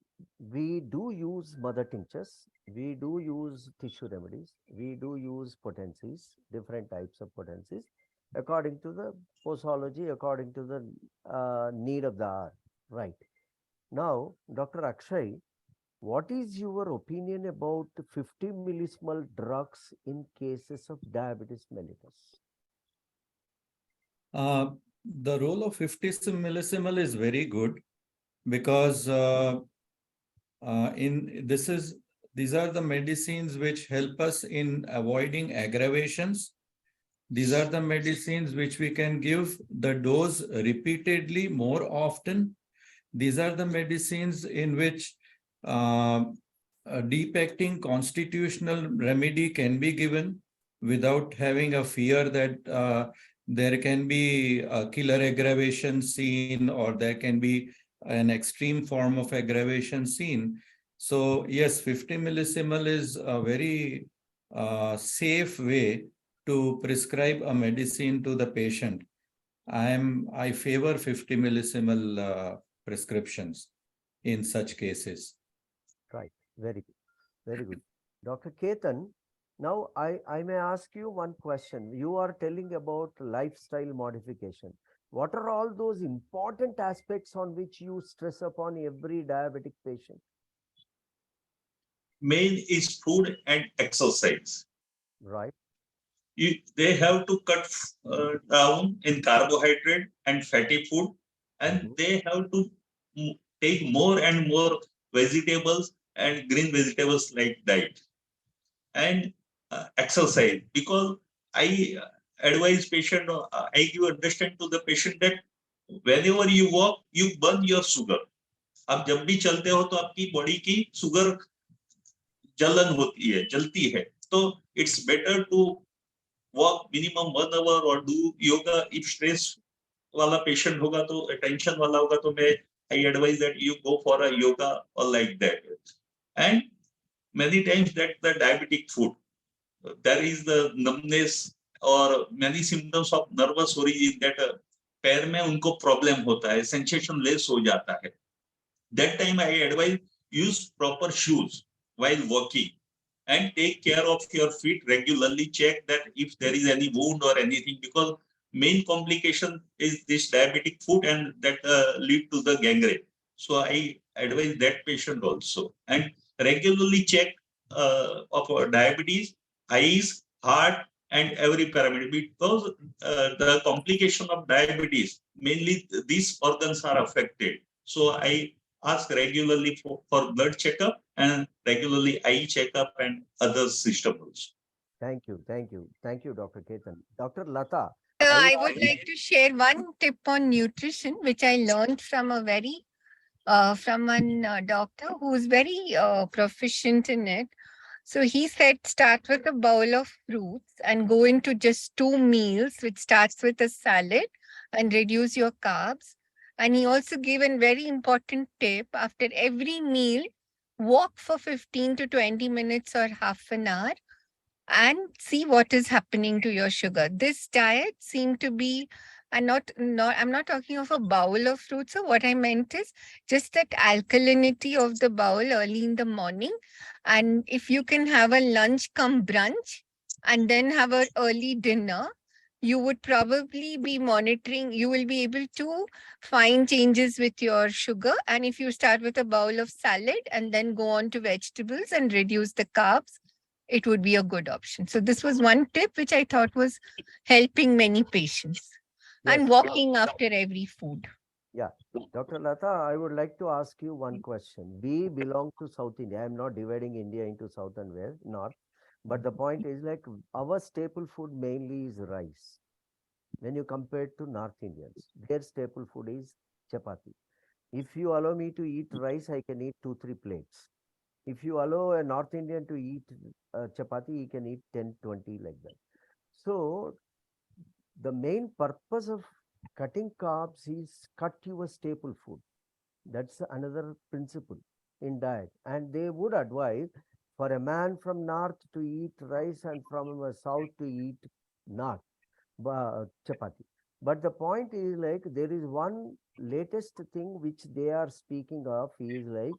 we do use mother tinctures. We do use tissue remedies. We do use potencies, different types of potencies, according to the posology, according to the need of the hour. Right. Now, Dr. Akshay, what is your opinion about 50 millismol drugs in cases of diabetes mellitus? The role of 50 millisymol is very good because these are the medicines which help us in avoiding aggravations. These are the medicines which we can give the dose repeatedly more often. These are the medicines in which a deep-acting constitutional remedy can be given without having a fear that there can be a killer aggravation seen or there can be an extreme form of aggravation seen. So yes, 50 millisymol is a very safe way to prescribe a medicine to the patient. I favor 50 millisymol prescriptions in such cases. Right. Very good. Very good. Dr. Ketan, now I may ask you one question. You are telling about lifestyle modification. What are all those important aspects on which you stress upon every diabetic patient? Main is food and exercise. Right. They have to cut down in carbohydrate and fatty food, and they have to take more and more vegetables and green vegetables like diet, and exercise, because I advise patient, I give understand to the patient that whenever you walk, you burn your sugar. आप जब भी चलते हो तो आपकी body की sugar जलन होती है, जलती है, तो it's better to walk minimum 1 hour और डू योगा. इफ स्ट्रेस वाला पेशेंट होगा तो टेंशन वाला होगा तो मैं I advise that you go for a yoga और like that. And many times that the diabetic food, there is the numbness or many symptoms of nervous origin that पैर में उनको प्रॉब्लम होता है, सेंसेशन लेस हो जाता है. That time I advise use proper shoes while walking and take care of your feet regularly. Check that if there is any wound or anything, because main complication is this diabetic foot and that lead to the gangrene. So I advise that patient also, and regularly check of diabetes, eyes, heart, and every parameter, because the complication of diabetes, mainly these organs are affected. So I ask regularly for blood checkup and regularly eye checkup and other systems. Thank you. Thank you. Thank you, Dr. Ketan. Dr. Latha. I would like to share one tip on nutrition, which I learned from from one doctor who's very proficient in it. So he said, start with a bowl of fruits and go into just 2 meals, which starts with a salad, and reduce your carbs. And he also gave a very important tip: after every meal, walk for 15 to 20 minutes or half an hour and see what is happening to your sugar. This diet seemed to be, and I'm not talking of a bowl of fruits. So what I meant is just that alkalinity of the bowl early in the morning. And if you can have a lunch come brunch and then have an early dinner, you would probably be monitoring, you will be able to find changes with your sugar. And if you start with a bowl of salad and then go on to vegetables and reduce the carbs, it would be a good option. So this was one tip which I thought was helping many patients. Yes. And walking after every food. Yeah. Dr. Latha, I would like to ask you one question. We belong to South India. I'm not dividing India into South and West, North. But the point is like our staple food mainly is rice. When you compare it to North Indians, their staple food is chapati. If you allow me to eat rice, I can eat 2, 3 plates. If you allow a North Indian to eat chapati, he can eat 10, 20 like that. So the main purpose of cutting carbs is cut your staple food. That's another principle in diet. And they would advise for a man from north to eat rice and from south to eat not chapati. But the point is like there is one latest thing which they are speaking of is like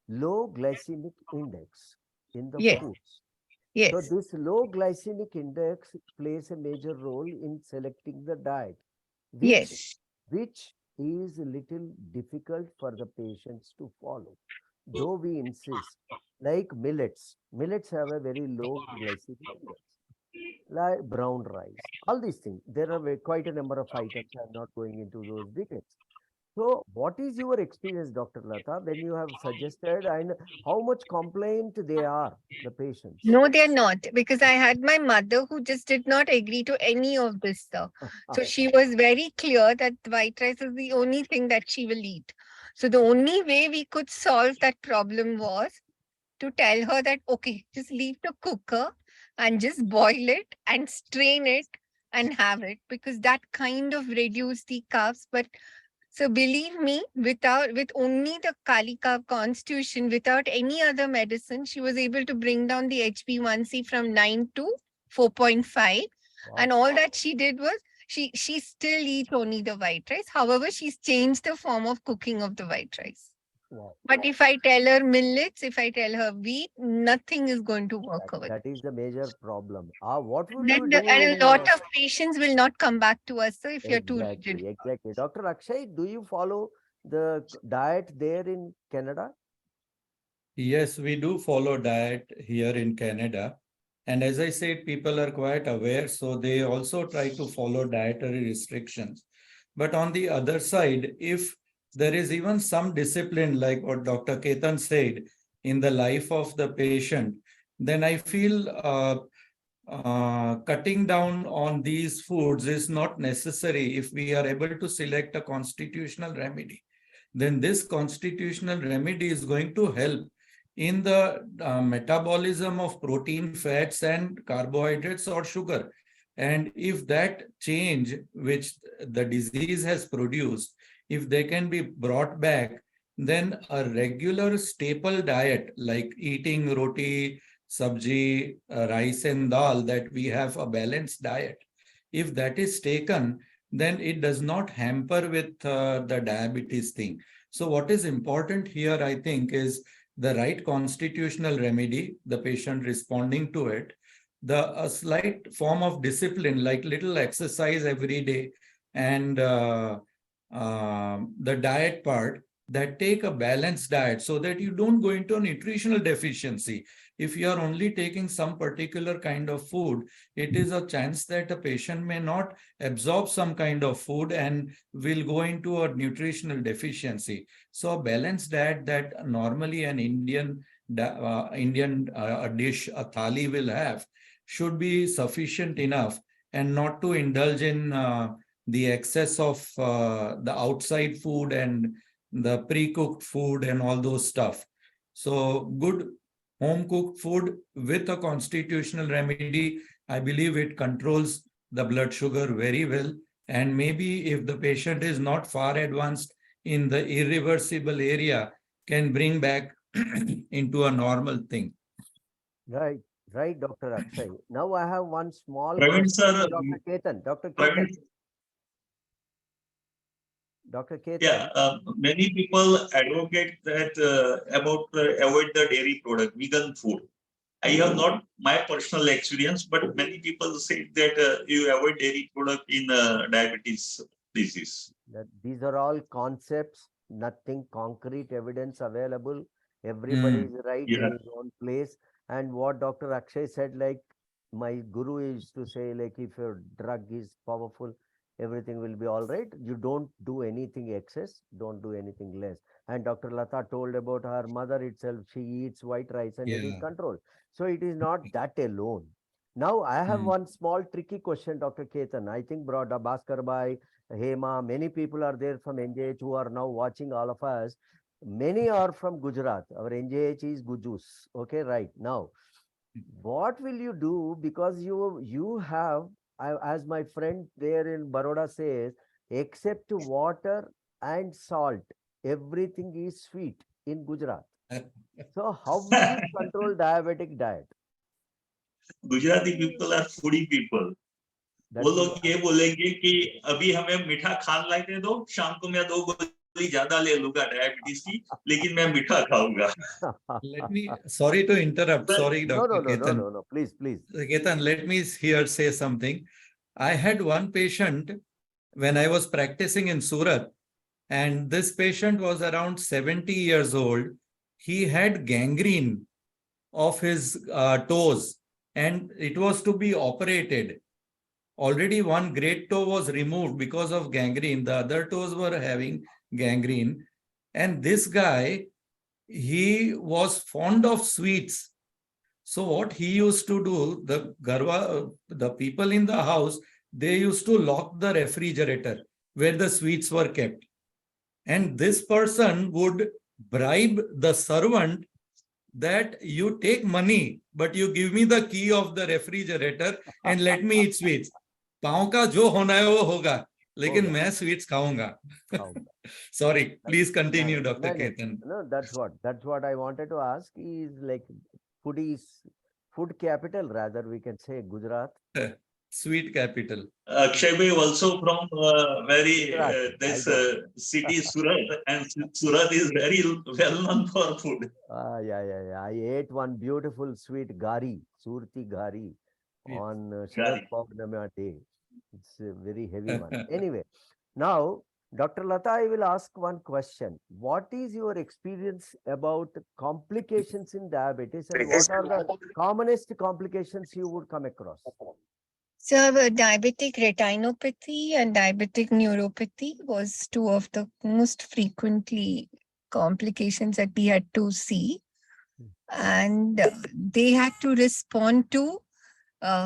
low glycemic index in the Yes. foods. So Yes. this low glycemic index plays a major role in selecting the diet, which Yes. which is a little difficult for the patients to follow. Though we insist, like millets, millets have a very low glycemic index, like brown rice, all these things. There are quite a number of items. I'm not going into those details. So, what is your experience, Dr. Latha, when you have suggested and how much complaint they are, the patients? No, they're not, because I had my mother who just did not agree to any of this stuff. So she was very clear that white rice is the only thing that she will eat. So the only way we could solve that problem was to tell her that, okay, just leave the cooker and just boil it and strain it and have it, because that kind of reduce the carbs. But so believe me, with only the Kali Carb constitution, without any other medicine, she was able to bring down the HB1C from 9 to 4.5. Wow. And all that she did was she still eats only the white rice. However, she's changed the form of cooking of the white rice. Wow. But if I tell her millets, if I tell her wheat, nothing is going to work over That there. is the major problem. What would Then you do and in a lot of patients will not come back to us, sir, if you're too rigid. exactly. Dr. Akshay, do you follow the diet there in Canada? Yes, we do follow diet here in Canada. And as I said, people are quite aware, so they also try to follow dietary restrictions. But on the other side, if there is even some discipline, like what Dr. Ketan said, in the life of the patient, then I feel cutting down on these foods is not necessary if we are able to select a constitutional remedy. Then this constitutional remedy is going to help in the metabolism of protein, fats, and carbohydrates or sugar. And if that change which the disease has produced, if they can be brought back, then a regular staple diet like eating roti, sabji, rice and dal, that we have a balanced diet. If that is taken, then it does not hamper with the diabetes thing. So what is important here, I think, is the right constitutional remedy, the patient responding to it, a slight form of discipline, like little exercise every day, and the diet part, that take a balanced diet so that you don't go into a nutritional deficiency. If you are only taking some particular kind of food, it is a chance that a patient may not absorb some kind of food and will go into a nutritional deficiency. So a balanced diet that normally an Indian a dish, a thali will have, should be sufficient enough, and not to indulge in the excess of the outside food and the pre-cooked food and all those stuff. So good home cooked food with a constitutional remedy, I believe it controls the blood sugar very well. And maybe if the patient is not far advanced in the irreversible area, can bring back into a normal thing. Right, right, Dr. Akshay. Now I have one small Praveen question sir, to Dr. Ketan. Dr. Praveen, Ketan. Dr. yeah, Ketan. many people advocate that about avoid the dairy product, vegan food. I have not my personal experience, but many people say that you avoid dairy product in diabetes disease. That these are all concepts, nothing concrete evidence available. Everybody Mm. is right in Yeah. his own place. And what Dr. Akshay said, like my guru used to say, like if your drug is powerful, everything will be all right. You don't do anything excess, don't do anything less. And Dr. Latha told about her mother itself. She eats white rice and it is Yeah. controlled. So it is not that alone. Now I have Mm. one small tricky question, Dr. Ketan. I think brought Bhaskar by Hema, many people are there from NJH who are now watching all of us. Many are from Gujarat. Our NJH is Gujus. Okay, right. Now, what will you do? Because you have, as my friend there in Baroda says, except water and salt, everything is sweet in Gujarat. So how will you control diabetic diet? Gujarati people are foodie people. वो That is लोग ये बोलेंगे कि अभी हमें मीठा खान लाने दो, शाम को मैं 2 गोली ज्यादा ले लूंगा डायबिटीज की, लेकिन मैं मीठा खाऊंगा. Let me, sorry to interrupt. Sorry, no, no, Dr. no, no, Ketan. no, no. Please, please. Ketan, let me here say something. I had one patient when I was practicing in Surat, and this patient was around 70 years old. He had gangrene of his toes, and it was to be operated. Already one great toe was removed because of gangrene. The other toes were having gangrene. And this guy, he was fond of sweets. So what he used to do, the people in the house, they used to lock the refrigerator where the sweets were kept. And this person would bribe the servant that you take money, but you give me the key of the refrigerator and let me eat sweets. पाँव का जो होना है वो होगा, लेकिन मैं sweets खाऊंगा. Sorry, please continue, Dr. Ketan. No, that's what I wanted to ask. Is like food capital, rather we can say Gujarat. Sweet capital. Akshay bhai also from very Gujarat, I this know. city Surat, and Surat is very well known for food. Yeah. I ate one beautiful sweet gari, Surti gari, Yes. on Sharad Gari. Purnima day. It's a very heavy one. Anyway, now, Dr. Latha, I will ask one question. What is your experience about complications in diabetes and what are the commonest complications you would come across? So, diabetic retinopathy and diabetic neuropathy was two of the most frequently complications that we had to see. And they had to respond to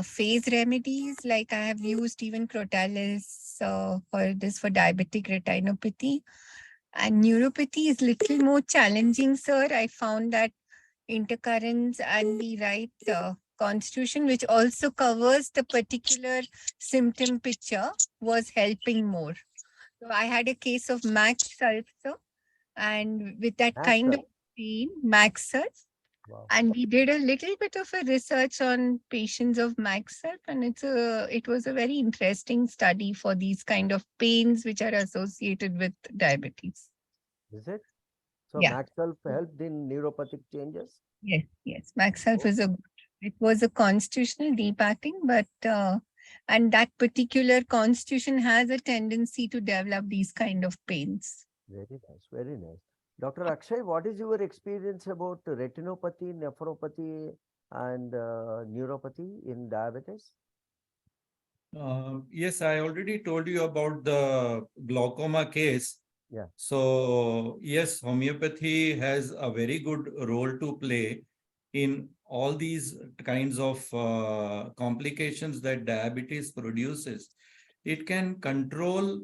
phase remedies. Like I have used even Crotalis for this for diabetic retinopathy. And neuropathy is little more challenging, sir. I found that intercurrents and the right constitution, which also covers the particular symptom picture, was helping more. So I had a case of max ulcer, and with that kind of Maxwell. pain, max ulcer, Wow. and we did a little bit of a research on patients of max ulcer, and it was a very interesting study for these kind of pains which are associated with diabetes. Is it? So Yeah. Maxwell helped in neuropathic changes? Yes. Max Health Oh, is it was a constitutional depacking, but and that particular constitution has a tendency to develop these kind of pains. very nice, very nice. Dr. Akshay, what is your experience about retinopathy, nephropathy, and neuropathy in diabetes? Yes, I already told you about the glaucoma case. Yeah. So yes, homeopathy has a very good role to play in all these kinds of complications that diabetes produces. It can control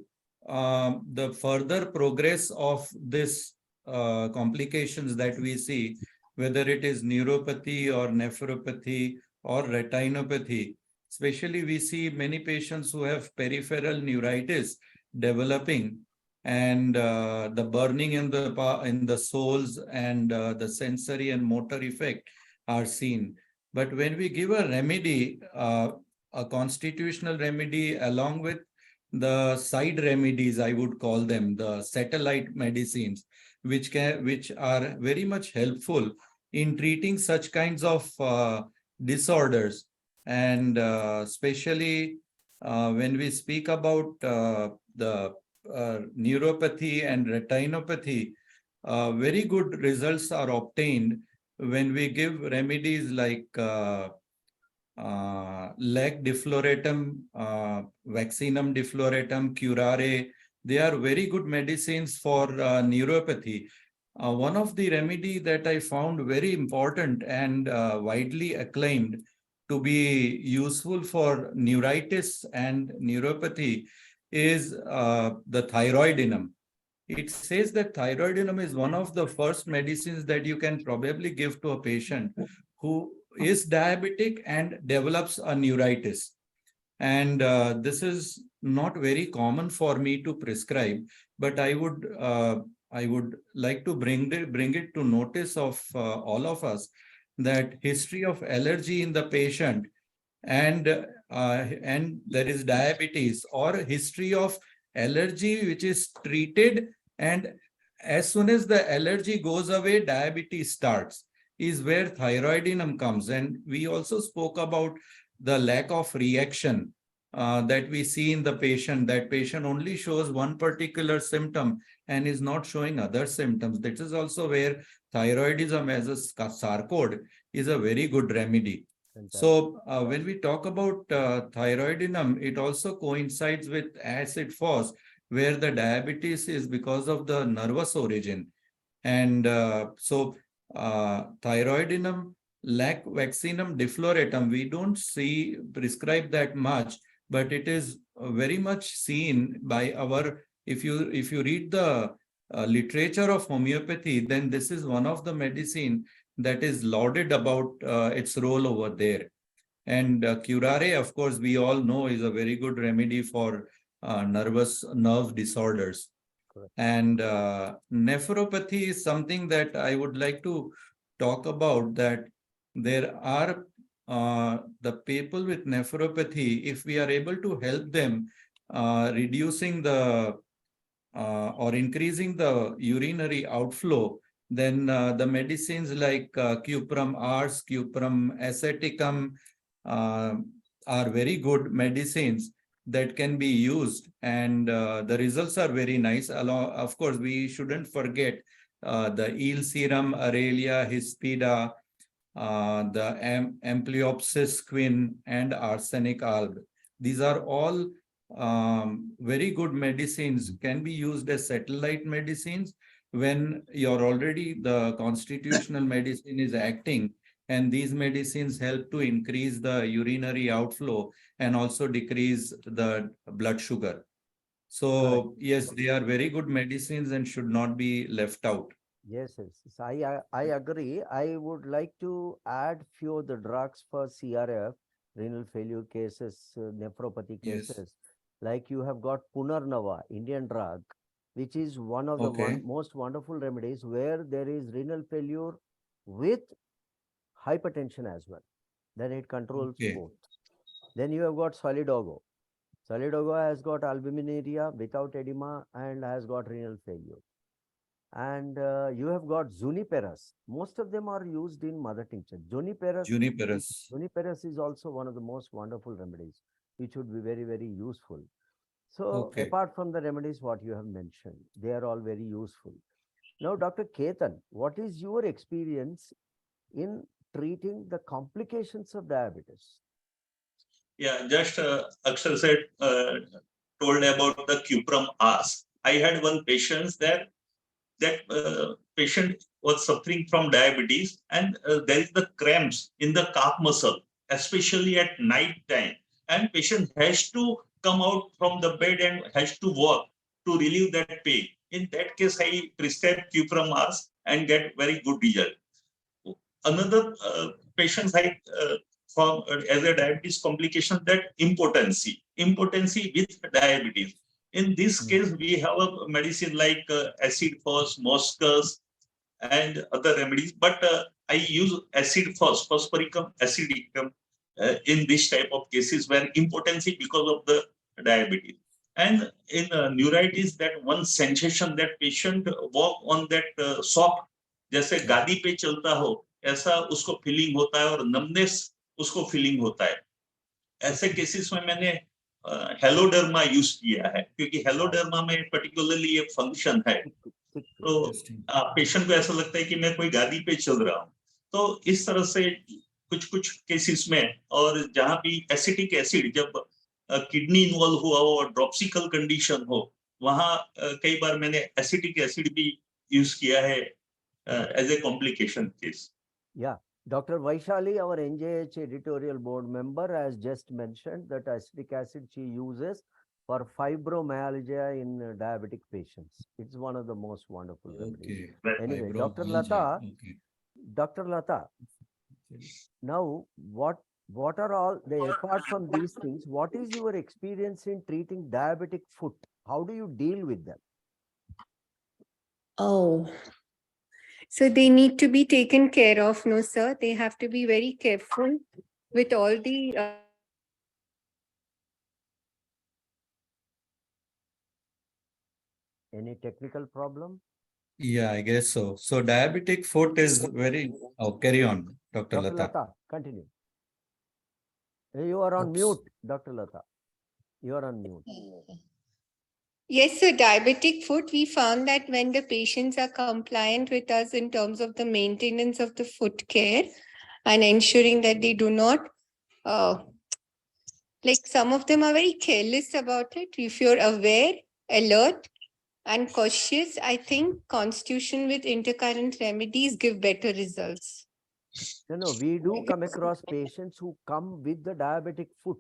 the further progress of this complications that we see, whether it is neuropathy or nephropathy or retinopathy. Especially we see many patients who have peripheral neuritis developing, and the burning in the soles and the sensory and motor effect are seen. But when we give a remedy, a constitutional remedy along with the side remedies, I would call them the satellite medicines, which are very much helpful in treating such kinds of disorders. And especially when we speak about the neuropathy and retinopathy, very good results are obtained when we give remedies like leg defloratum, vaccinum defloratum, curare. They are very good medicines for neuropathy. One of the remedy that I found very important and widely acclaimed to be useful for neuritis and neuropathy is the thyroidinum. It says that thyroidinum is one of the first medicines that you can probably give to a patient who is diabetic and develops a neuritis. And this is not very common for me to prescribe, but I would like to bring it to notice of all of us that history of allergy in the patient, and there is diabetes or history of allergy which is treated, and as soon as the allergy goes away, diabetes starts, is where thyroidinum comes. And we also spoke about the lack of reaction that we see in the patient. That patient only shows one particular symptom and is not showing other symptoms. This is also where thyroidism as a sarcode is a very good remedy. Fantastic. So when we talk about thyroidinum, it also coincides with acid phos, where the diabetes is because of the nervous origin. And thyroidinum, lac vaccinum defloratum, we don't see prescribed that much, but it is very much seen by our, if you read the literature of homeopathy, then this is one of the medicine that is lauded about its role over there. And curare, of course, we all know is a very good remedy for nerve disorders. Correct. And nephropathy is something that I would like to talk about, that there are the people with nephropathy, if we are able to help them reducing the or increasing the urinary outflow, then the medicines like cuprum ars, cuprum aceticum uh, are very good medicines that can be used, and the results are very nice. Along, of course, we shouldn't forget the eel serum, Aurelia hispida, the Ampliopsis quin, and arsenic alb. These are all very good medicines, can be used as satellite medicines when you're already the constitutional medicine is acting, and these medicines help to increase the urinary outflow and also decrease the blood sugar. So yes, they are very good medicines and should not be left out. Yes, yes, yes. I agree. I would like to add few of the drugs for CRF, renal failure cases, nephropathy Yes. cases. Like you have got Punarnava, Indian drug, which is one of the Okay. most wonderful remedies where there is renal failure with hypertension as well. Then it controls Okay. both. Then you have got Solidogo. Solidogo has got albuminuria without edema and has got renal failure. And you have got Juniperus. Most of them are used in mother tincture. Juniperus. Juniperus is also one of the most wonderful remedies, which would be very, very useful. So Okay. apart from the remedies what you have mentioned, they are all very useful. Now, Dr. Ketan, what is your experience in treating the complications of diabetes? Yeah, just Akshay said, told about the cuprum ars. I had one patient there. That patient was suffering from diabetes, and there is the cramps in the calf muscle, especially at night time. And patient has to come out from the bed and has to walk to relieve that pain. In that case, I prescribe cuprum ars and get very good result. Another patient I from as a diabetes complication, that impotency with diabetes. In this case, we have a medicine like acid first, moscus, and other remedies. But I use acid first, phosphoricum acidicum, in this type of cases where impotency because of the diabetes. And in neuritis, that one sensation that patient walk on that soft, जैसे गादी पे चलता हो ऐसा उसको feeling होता है और नमनेस उसको फीलिंग होता है. ऐसे केसेस में मैंने हेलोडर्मा यूज किया है क्योंकि हेलोडर्मा में पर्टिकुलरली ये फंक्शन है. तो पेशेंट को ऐसा लगता है कि मैं कोई गादी पे चल रहा हूँ. तो इस तरह से कुछ कुछ केसेस में, और जहां भी एसिटिक एसिड जब किडनी इन्वॉल्व हुआ हो और ड्रॉप्सिकल कंडीशन हो, वहां कई बार मैंने एसिटिक एसिड भी यूज किया है as a complication case. Yeah, Dr. Vaishali, our NJH editorial board member, has just mentioned that acetic acid she uses for fibromyalgia in diabetic patients. It's one of the most wonderful remedies. Anyway, Dr. Latha, Dr. Latha, now what are all the apart from these things? What is your experience in treating diabetic foot? How do you deal with them? Oh, so they need to be taken care of, no, sir. They have to be very careful with all the Any technical problem? Yeah, I guess so. So diabetic foot is very, oh, carry on, Dr. Dr. Latha. Latha, continue. You are on mute, Dr. Latha. You are on mute. Yes, so diabetic foot, we found that when the patients are compliant with us in terms of the maintenance of the foot care and ensuring that they do not, like some of them are very careless about it. If you're aware, alert, and cautious, I think constitution with intercurrent remedies give better results. No, we do come across patients who come with the diabetic foot.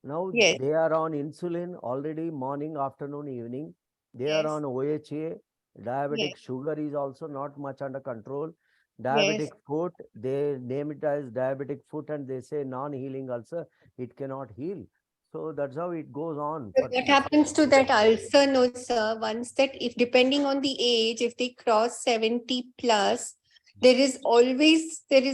Now Yes. they are on insulin already morning, afternoon, evening. They are on OHA. Diabetic sugar is also not much under control. Diabetic foot, they name it as diabetic foot and they say non-healing ulcer. It cannot heal. So that's how it goes on. What happens to that ulcer, no, sir? Once that, if depending on the age, if they cross 70 plus, there is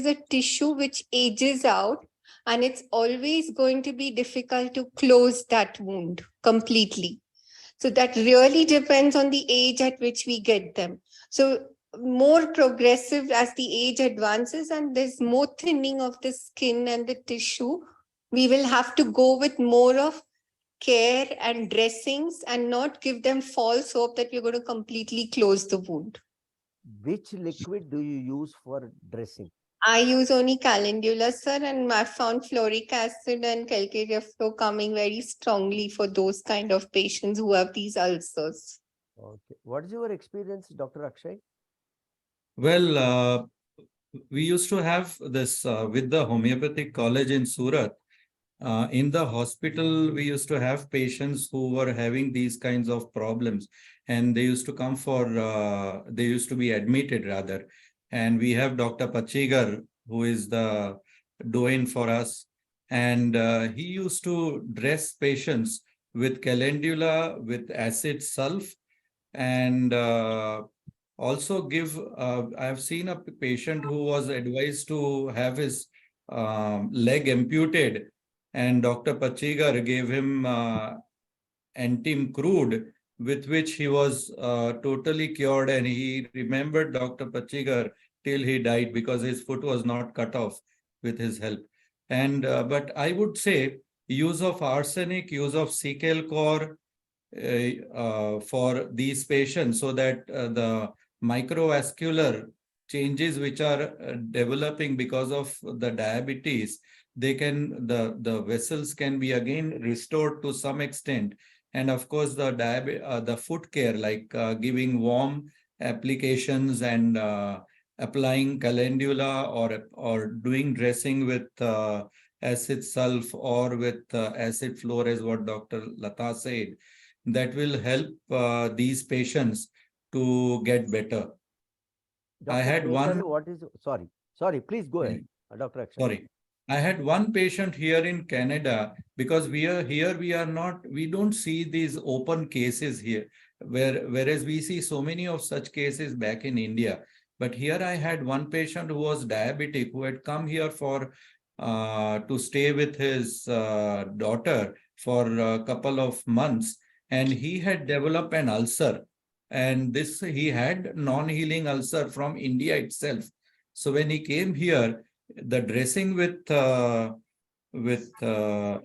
a tissue which ages out, and it's always going to be difficult to close that wound completely. So that really depends on the age at which we get them. So more progressive as the age advances and there's more thinning of the skin and the tissue, we will have to go with more of care and dressings and not give them false hope that we're going to completely close the wound. Which liquid do you use for dressing? I use only calendula, sir, and I found fluoric acid and calcareous flow coming very strongly for those kind of patients who have these ulcers. Okay. What is your experience, Dr. Akshay? Well, we used to have this with the homeopathic college in Surat. In the hospital, we used to have patients who were having these kinds of problems, and they used to come for, they used to be admitted rather. And we have Dr. Pachigar, who is the doyen for us. And he used to dress patients with calendula, with acid sulf, and also give, I have seen a patient who was advised to have his leg amputated, and Dr. Pachigar gave him antim crude, with which he was totally cured, and he remembered Dr. Pachigar till he died because his foot was not cut off with his help. And but I would say use of arsenic, use of Secal core for these patients, so that the microvascular changes which are developing because of the diabetes, they can, the vessels can be again restored to some extent. And of course the foot care, like giving warm applications and applying calendula, or doing dressing with acid sulf or with acid fluor, as what Dr. Latha said, that will help these patients to get better. Dr. I had Ketan, one, what is, sorry, please go ahead, Dr. Akshay. sorry. I had one patient here in Canada, because we are here, we don't see these open cases here, whereas we see so many of such cases back in India. But here I had one patient who was diabetic, who had come here for to stay with his daughter for a couple of months, and he had developed an ulcer. And this, he had non-healing ulcer from India itself. So when he came here, the dressing with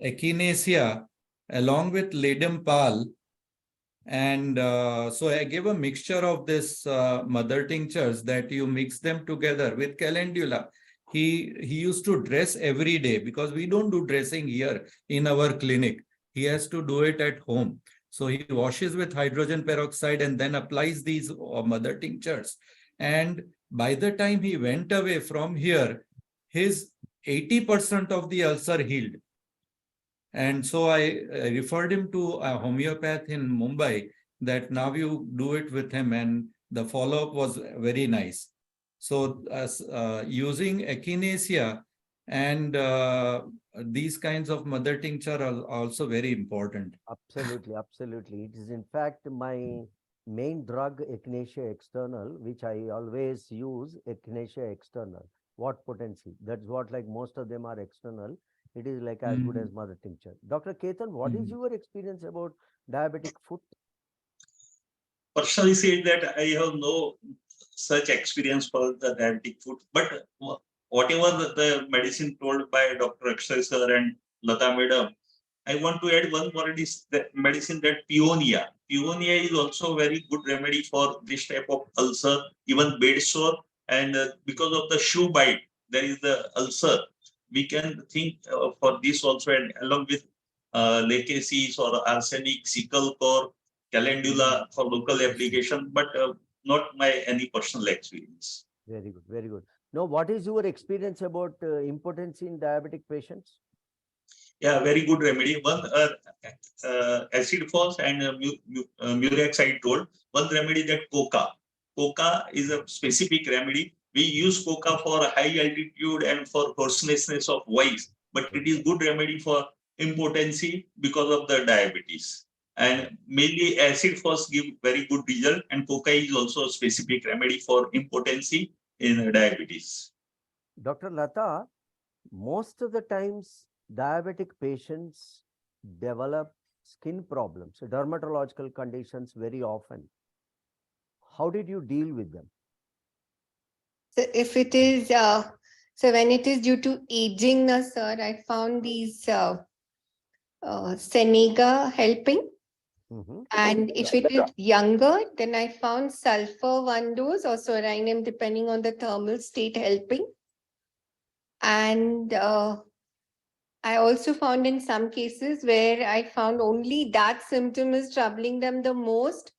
echinacea along with ledum pal, and so I gave a mixture of this mother tinctures, that you mix them together with calendula. He used to dress every day, because we don't do dressing here in our clinic. He has to do it at home. So he washes with hydrogen peroxide and then applies these mother tinctures. And by the time he went away from here, his 80% of the ulcer healed. And so I referred him to a homeopath in Mumbai, that now you do it with him, and the follow-up was very nice. So using echinacea and these kinds of mother tincture are also very important. Absolutely, absolutely. It is in fact my main drug, echinacea external, which I always use, echinacea external. What potency? That's what, like most of them are external. It is like as good as mother tincture. Dr. Ketan, what is your experience about diabetic foot? Personally said that I have no such experience for the diabetic foot, but whatever the medicine told by Dr. Akshay sir and Latha madam, I want to add one more medicine, that peonia. Peonia is also very good remedy for this type of ulcer, even bed sore, and because of the shoe bite, there is the ulcer. We can think for this also, and along with lacacies or arsenic, sickle core, calendula for local application, but not my any personal experience. Very good, very good. Now, what is your experience about impotency in diabetic patients? Yeah, very good remedy. One acid falls and murex I told. One remedy, that coca. Coca is a specific remedy. We use coca for high altitude and for hoarseness of voice, but it is good remedy for impotency because of the diabetes. And mainly acid falls give very good result, and coca is also a specific remedy for impotency. in diabetes. Dr. Latha, most of the times diabetic patients develop skin problems, dermatological conditions very often. How did you deal with them? So if it is, so when it is due to aging, na, sir, I found these Senega helping. Mhm. And if it is younger, then I found sulfur 1 dose or soranum, depending on the thermal state, helping. And I also found in some cases where I found only that symptom is troubling them the most,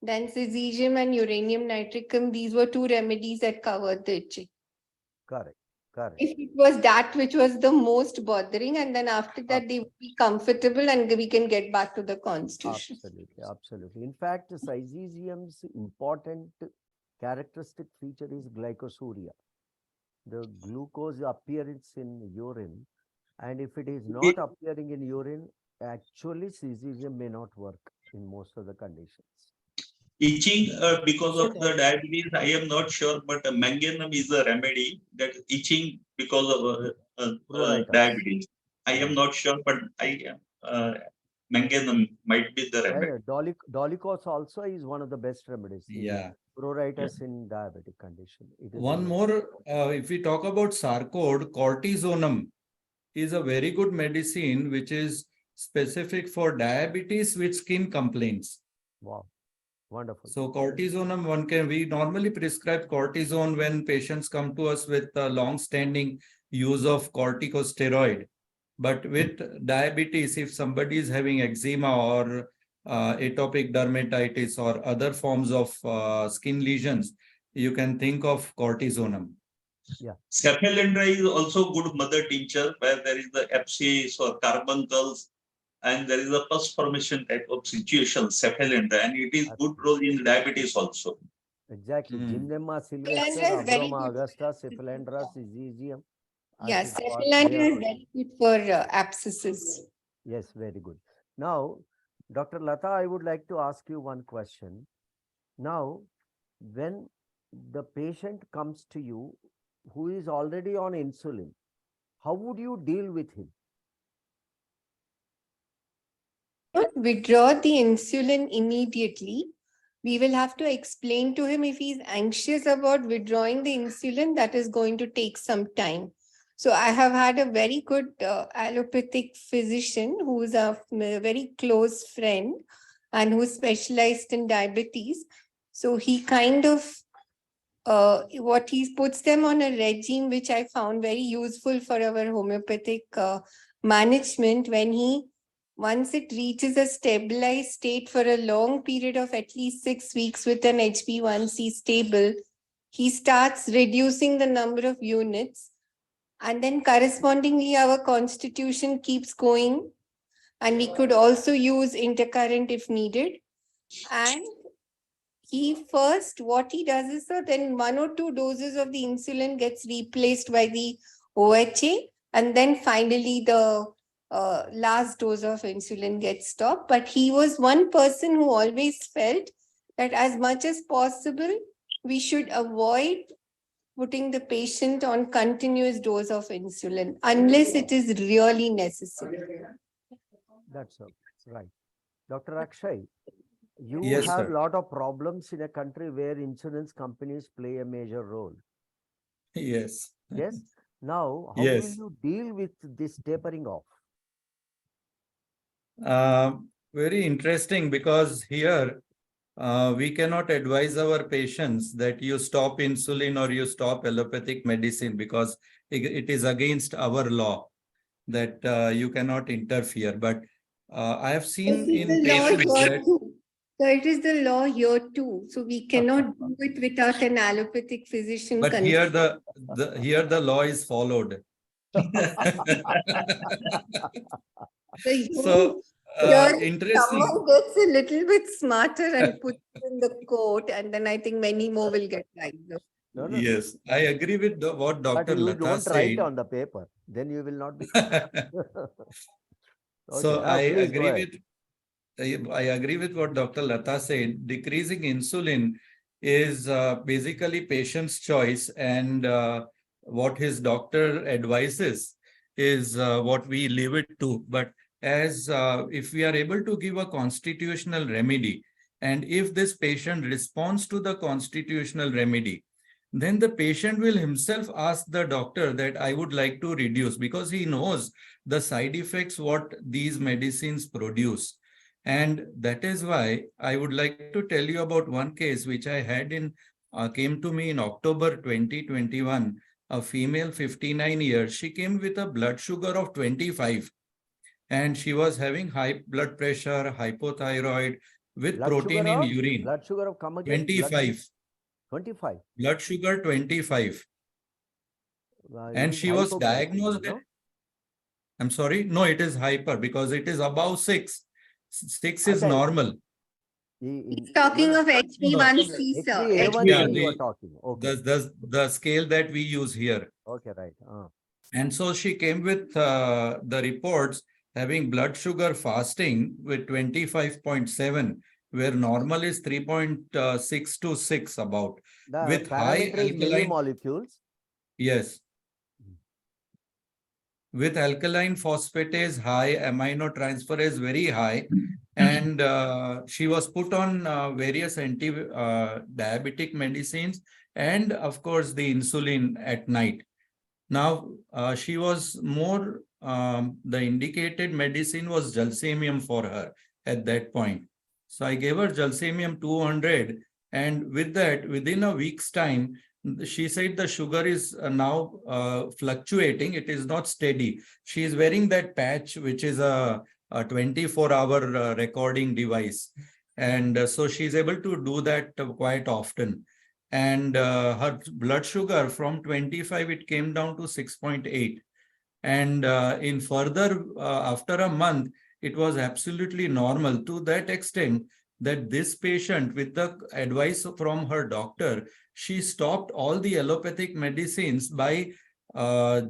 then cesium and uranium nitricum, these were two remedies that covered the itching. Correct, correct. If it was that which was the most bothering, and then after that they would be comfortable and we can get back to the constitution. Absolutely, absolutely. In fact, cesium's important characteristic feature is glycosuria. The glucose appearance in urine, and if it is not appearing in urine, actually cesium may not work in most of the conditions. Itching because of the diabetes, I am not sure, but manganum is a remedy that itching because of Pruritus. diabetes. I am not sure, but I am manganum might be the remedy. Dolichos also is one of the best remedies in Yeah. pruritus in diabetic condition. It is One more, if we talk about sarcode, cortisonum is a very good medicine which is specific for diabetes with skin complaints. Wow, wonderful. So cortisonum, we normally prescribe cortisone when patients come to us with a long-standing use of corticosteroid. But with diabetes, if somebody is having eczema or atopic dermatitis or other forms of skin lesions, you can think of cortisonum. Yeah. Cephalendra is also good mother tincture where there is the abscess or carbuncles and there is a pus formation type of situation, cephalendra, and it is good role in diabetes also. Exactly. Hmm. Gymnema sylvester, Cephalendra is very Abroma good. augusta, Cephalendra, Cesium. Yes, Acid path, cephalendra they are is good. very good for abscesses. Yes, very good. Now, Dr. Latha, I would like to ask you one question. Now, when the patient comes to you who is already on insulin, how would you deal with him? Not withdraw the insulin immediately. We will have to explain to him if he's anxious about withdrawing the insulin, that is going to take some time. So I have had a very good allopathic physician who is a very close friend and who specialized in diabetes. So he kind of what he puts them on a regime which I found very useful for our homeopathic management. When he once it reaches a stabilized state for a long period of at least 6 weeks with an HB1C stable, he starts reducing the number of units, and then correspondingly our constitution keeps going, and we could also use intercurrent if needed. And he first, what he does is, so then 1 or 2 doses of the insulin gets replaced by the OHA, and then finally the last dose of insulin gets stopped. But he was one person who always felt that as much as possible, we should avoid putting the patient on continuous dose of insulin unless it is really necessary. That's right. Dr. Akshay, you Yes, have a sir. lot of problems in a country where insurance companies play a major role. Yes. Yes. Now, how will Yes. you deal with this tapering off? Very interesting because here we cannot advise our patients that you stop insulin or you stop allopathic medicine because it is against our law that you cannot interfere. But I have This seen is in the law patients here that, too. So it is the law here too. So we cannot do it without an allopathic physician. but here the law is followed. So interesting. Someone gets a little bit smarter and puts it in the court, and then I think many more will get wiser. No, no, no. Yes, I agree with what But Dr. you Latha don't write said. on the paper, then you will not be caught. So Okay, please go ahead. I agree with what Dr. Latha said. Decreasing insulin is basically patient's choice, and what his doctor advises is what we leave it to. But as if we are able to give a constitutional remedy, and if this patient responds to the constitutional remedy, then the patient will himself ask the doctor that I would like to reduce, because he knows the side effects what these medicines produce. And that is why I would like to tell you about one case which I had in came to me in October 2021. A female, 59 years. She came with a blood sugar of 25, and she was having high blood pressure, hypothyroid, with Blood sugar protein in of urine. blood sugar of come again. 25. 25. Blood sugar 25. And Is she was hypoglycemia, diagnosed. no? I'm sorry. No, it is hyper because it is above 6. 6 is Okay. normal. He's talking of HB1C, sir. HbA1c Yeah, you are talking. Okay. the scale that we use here. Okay, right. And so she came with the reports having blood sugar fasting with 25.7, where normal is 3.6 to 6 about. The With high parameter is alkaline, millimolecules. yes. With alkaline phosphatase high, aminotransferase very high, and she was put on various anti-diabetic medicines, and of course the insulin at night. Now, she was more, the indicated medicine was Jalsemium for her at that point. So I gave her Jalsemium 200, and with that, within a week's time, she said the sugar is now fluctuating. It is not steady. She is wearing that patch, which is a 24-hour recording device. And so she's able to do that quite often. And her blood sugar from 25, it came down to 6.8. And in further, after a month, it was absolutely normal, to that extent that this patient, with the advice from her doctor, she stopped all the allopathic medicines by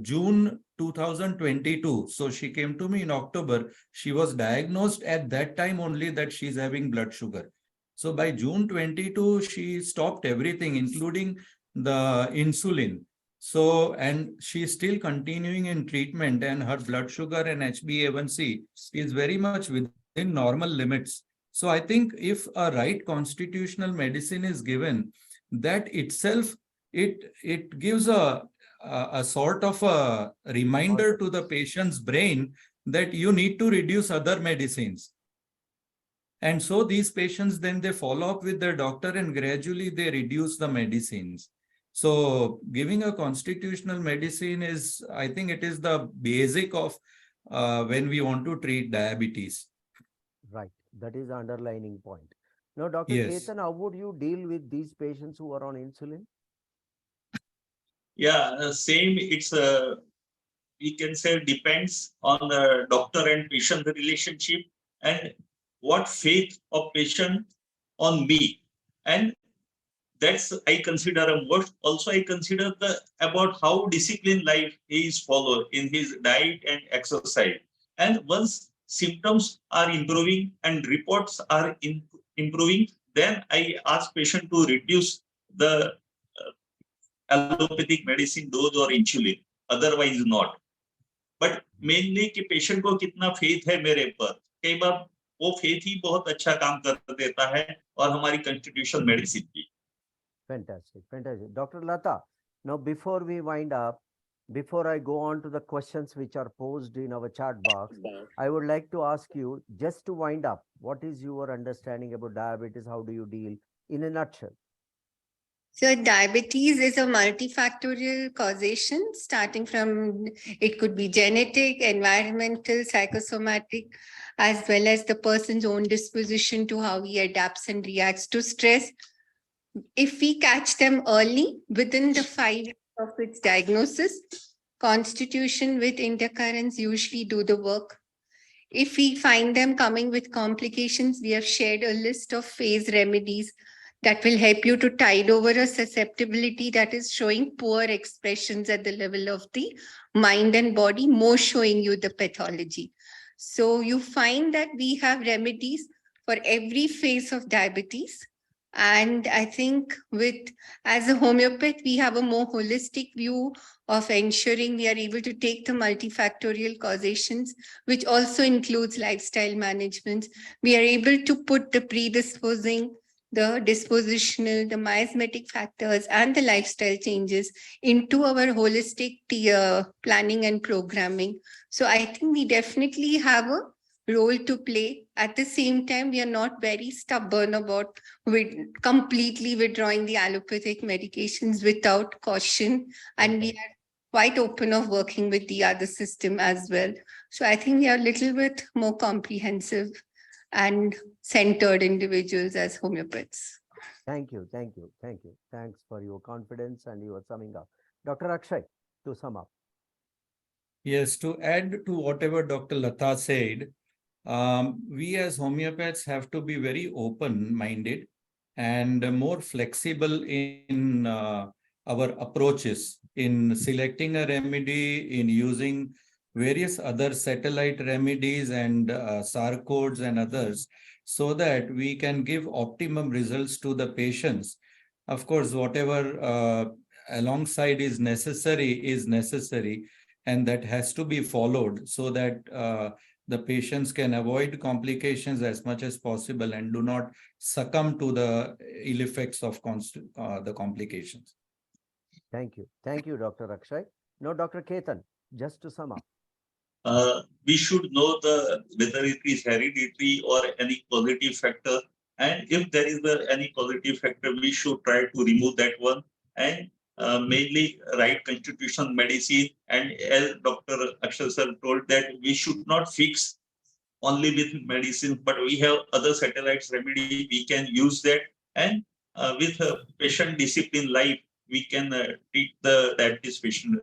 June 2022. So she came to me in October. She was diagnosed at that time only that she's having blood sugar. So by June 22, she stopped everything, including the insulin. So, and she's still continuing in treatment, and her blood sugar and HbA1c is very much within normal limits. So I think if a right constitutional medicine is given, that itself, it gives a sort of a reminder to the patient's brain that you need to reduce other medicines. And so these patients, then they follow up with their doctor and gradually they reduce the medicines. So giving a constitutional medicine is, I think it is the basic of when we want to treat diabetes. Right. That is the underlining point. Now, Dr. Yes. Ketan, how would you deal with these patients who are on insulin? Yeah, same. It's we can say depends on the doctor and patient relationship and what faith of patient on me. And that's I consider a most. Also, I consider the about how disciplined life he is followed in his diet and exercise. And once symptoms are improving and reports are improving, then I ask patient to reduce the allopathic medicine dose or insulin. Otherwise, not. But mainly कि patient को कितना faith है मेरे पर, कई बार वो faith ही बहुत अच्छा काम कर देता है और हमारी कॉन्स्टिट्यूशन मेडिसिन की. Fantastic, fantastic. Dr. Latha, now before we wind up, before I go on to the questions which are posed in our chat box, I would like to ask you, just to wind up, what is your understanding about diabetes? How do you deal in a nutshell? So diabetes is a multifactorial causation, starting from, it could be genetic, environmental, psychosomatic, as well as the person's own disposition to how he adapts and reacts to stress. If we catch them early, within the 5 years of its diagnosis, constitution with intercurrents usually do the work. If we find them coming with complications, we have shared a list of phase remedies that will help you to tide over a susceptibility that is showing poor expressions at the level of the mind and body, more showing you the pathology. So you find that we have remedies for every phase of diabetes, And I think as a homeopath, we have a more holistic view of ensuring we are able to take the multifactorial causations, which also includes lifestyle management. We are able to put the predisposing, the dispositional, the miasmatic factors, and the lifestyle changes into our holistic planning and programming. So I think we definitely have a role to play. At the same time, we are not very stubborn about with completely withdrawing the allopathic medications without caution, and we are quite open of working with the other system as well. So I think we are a little bit more comprehensive and centered individuals as homeopaths. Thank you, thank you, thank you. Thanks for your confidence and your summing up. Dr. Akshay, to sum up. Yes, to add to whatever Dr. Latha said, we as homeopaths have to be very open-minded and more flexible in our approaches in selecting a remedy, in using various other satellite remedies and SAR codes and others, so that we can give optimum results to the patients. Of course, whatever alongside is necessary, and that has to be followed so that the patients can avoid complications as much as possible and do not succumb to the ill effects of the complications. Thank you, Dr. Akshay. Now, Dr. Ketan, just to sum up. We should know whether it is hereditary or any causative factor. And if there is any causative factor, we should try to remove that one. And mainly right constitutional medicine. And as Dr. Akshay sir told, that we should not fix only with medicine, but we have other satellites remedy. We can use that. And with patient discipline life, we can treat the diabetes patient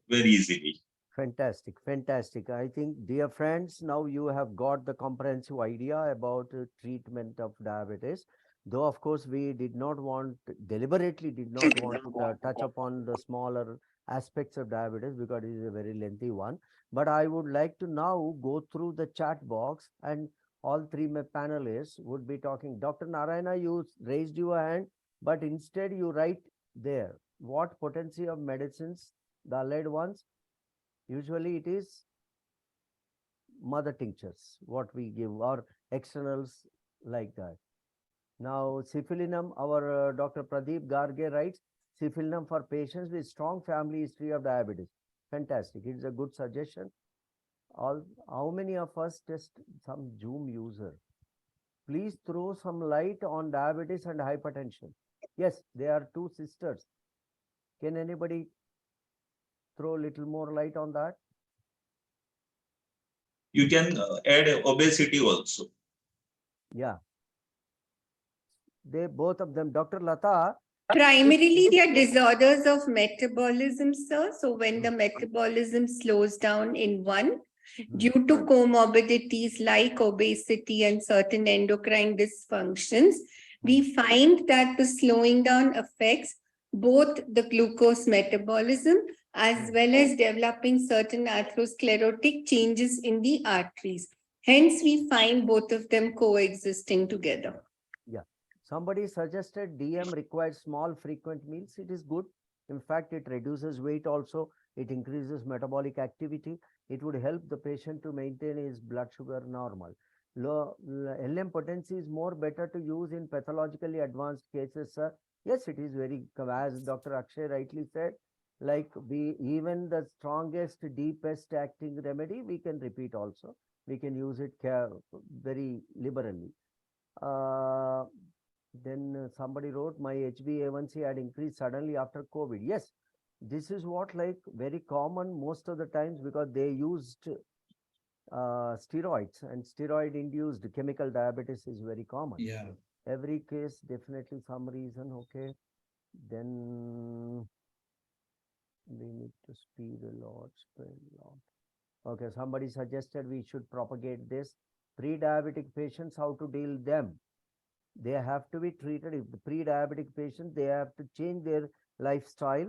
very easily. Fantastic, fantastic. I think, dear friends, now you have got the comprehensive idea about treatment of diabetes. Though, of course, we deliberately did not want to touch upon the smaller aspects of diabetes because it is a very lengthy one. But I would like to now go through the chat box, and all three panelists would be talking. Dr. Narayana, you raised your hand, but instead you write there, what potency of medicines, the allied ones? Usually it is mother tinctures, what we give, or externals like that. Now, syphilinum, our Dr. Pradeep Garge writes, syphilinum for patients with strong family history of diabetes. Fantastic. It's a good suggestion. How many of us test some Zoom user? Please throw some light on diabetes and hypertension. Yes, they are two sisters. Can anybody throw a little more light on that? You can add obesity also. Yeah. They both of them, Dr. Latha. Primarily, they are disorders of metabolism, sir. So when the metabolism slows down in one, due to comorbidities like obesity and certain endocrine dysfunctions, we find that the slowing down affects both the glucose metabolism as well as developing certain atherosclerotic changes in the arteries. Hence, we find both of them coexisting together. Yeah. Somebody suggested DM requires small frequent meals. It is good. In fact, it reduces weight also. It increases metabolic activity. It would help the patient to maintain his blood sugar normal. Low LM potency is more better to use in pathologically advanced cases, sir. Yes, it is very, as Dr. Akshay rightly said, like even the strongest, deepest acting remedy, we can repeat also. We can use it very liberally. Then somebody wrote, my HbA1c had increased suddenly after COVID. Yes, this is what like very common most of the times because they used steroids, and steroid induced chemical diabetes is very common. Yeah. Every case, definitely some reason. Okay. Then we need to speed a lot, spread a lot. Okay, somebody suggested we should propagate this. Pre-diabetic patients, how to deal them? They have to be treated. If the pre-diabetic patients, they have to change their lifestyle.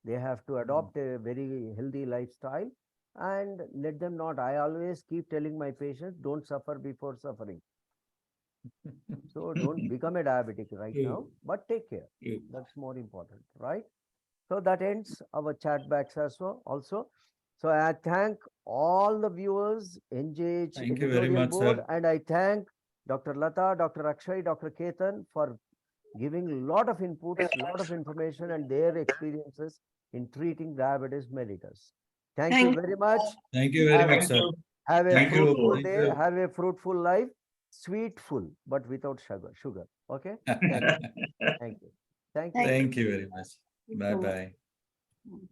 They have to adopt a very healthy lifestyle and let them not. I always keep telling my patients, don't suffer before suffering. So don't become a diabetic right True. now, but take care. True. That's more important, right? So that ends our chat backs as well also. So I thank all the viewers, NJH Thank you very editorial much, board, sir. and I thank Dr. Latha, Dr. Akshay, Dr. Ketan for giving a lot of inputs, lot of information and their experiences in treating diabetes mellitus. Thank you very much. Thank you very Have, much, Thank sir. you. have a Thank you. fruitful Thank day, you. have a fruitful life, sweetful, but without sugar. Okay? Thank you. Thank you. Thank you. Thank Thank you very much. you Bye so much. bye. Mm.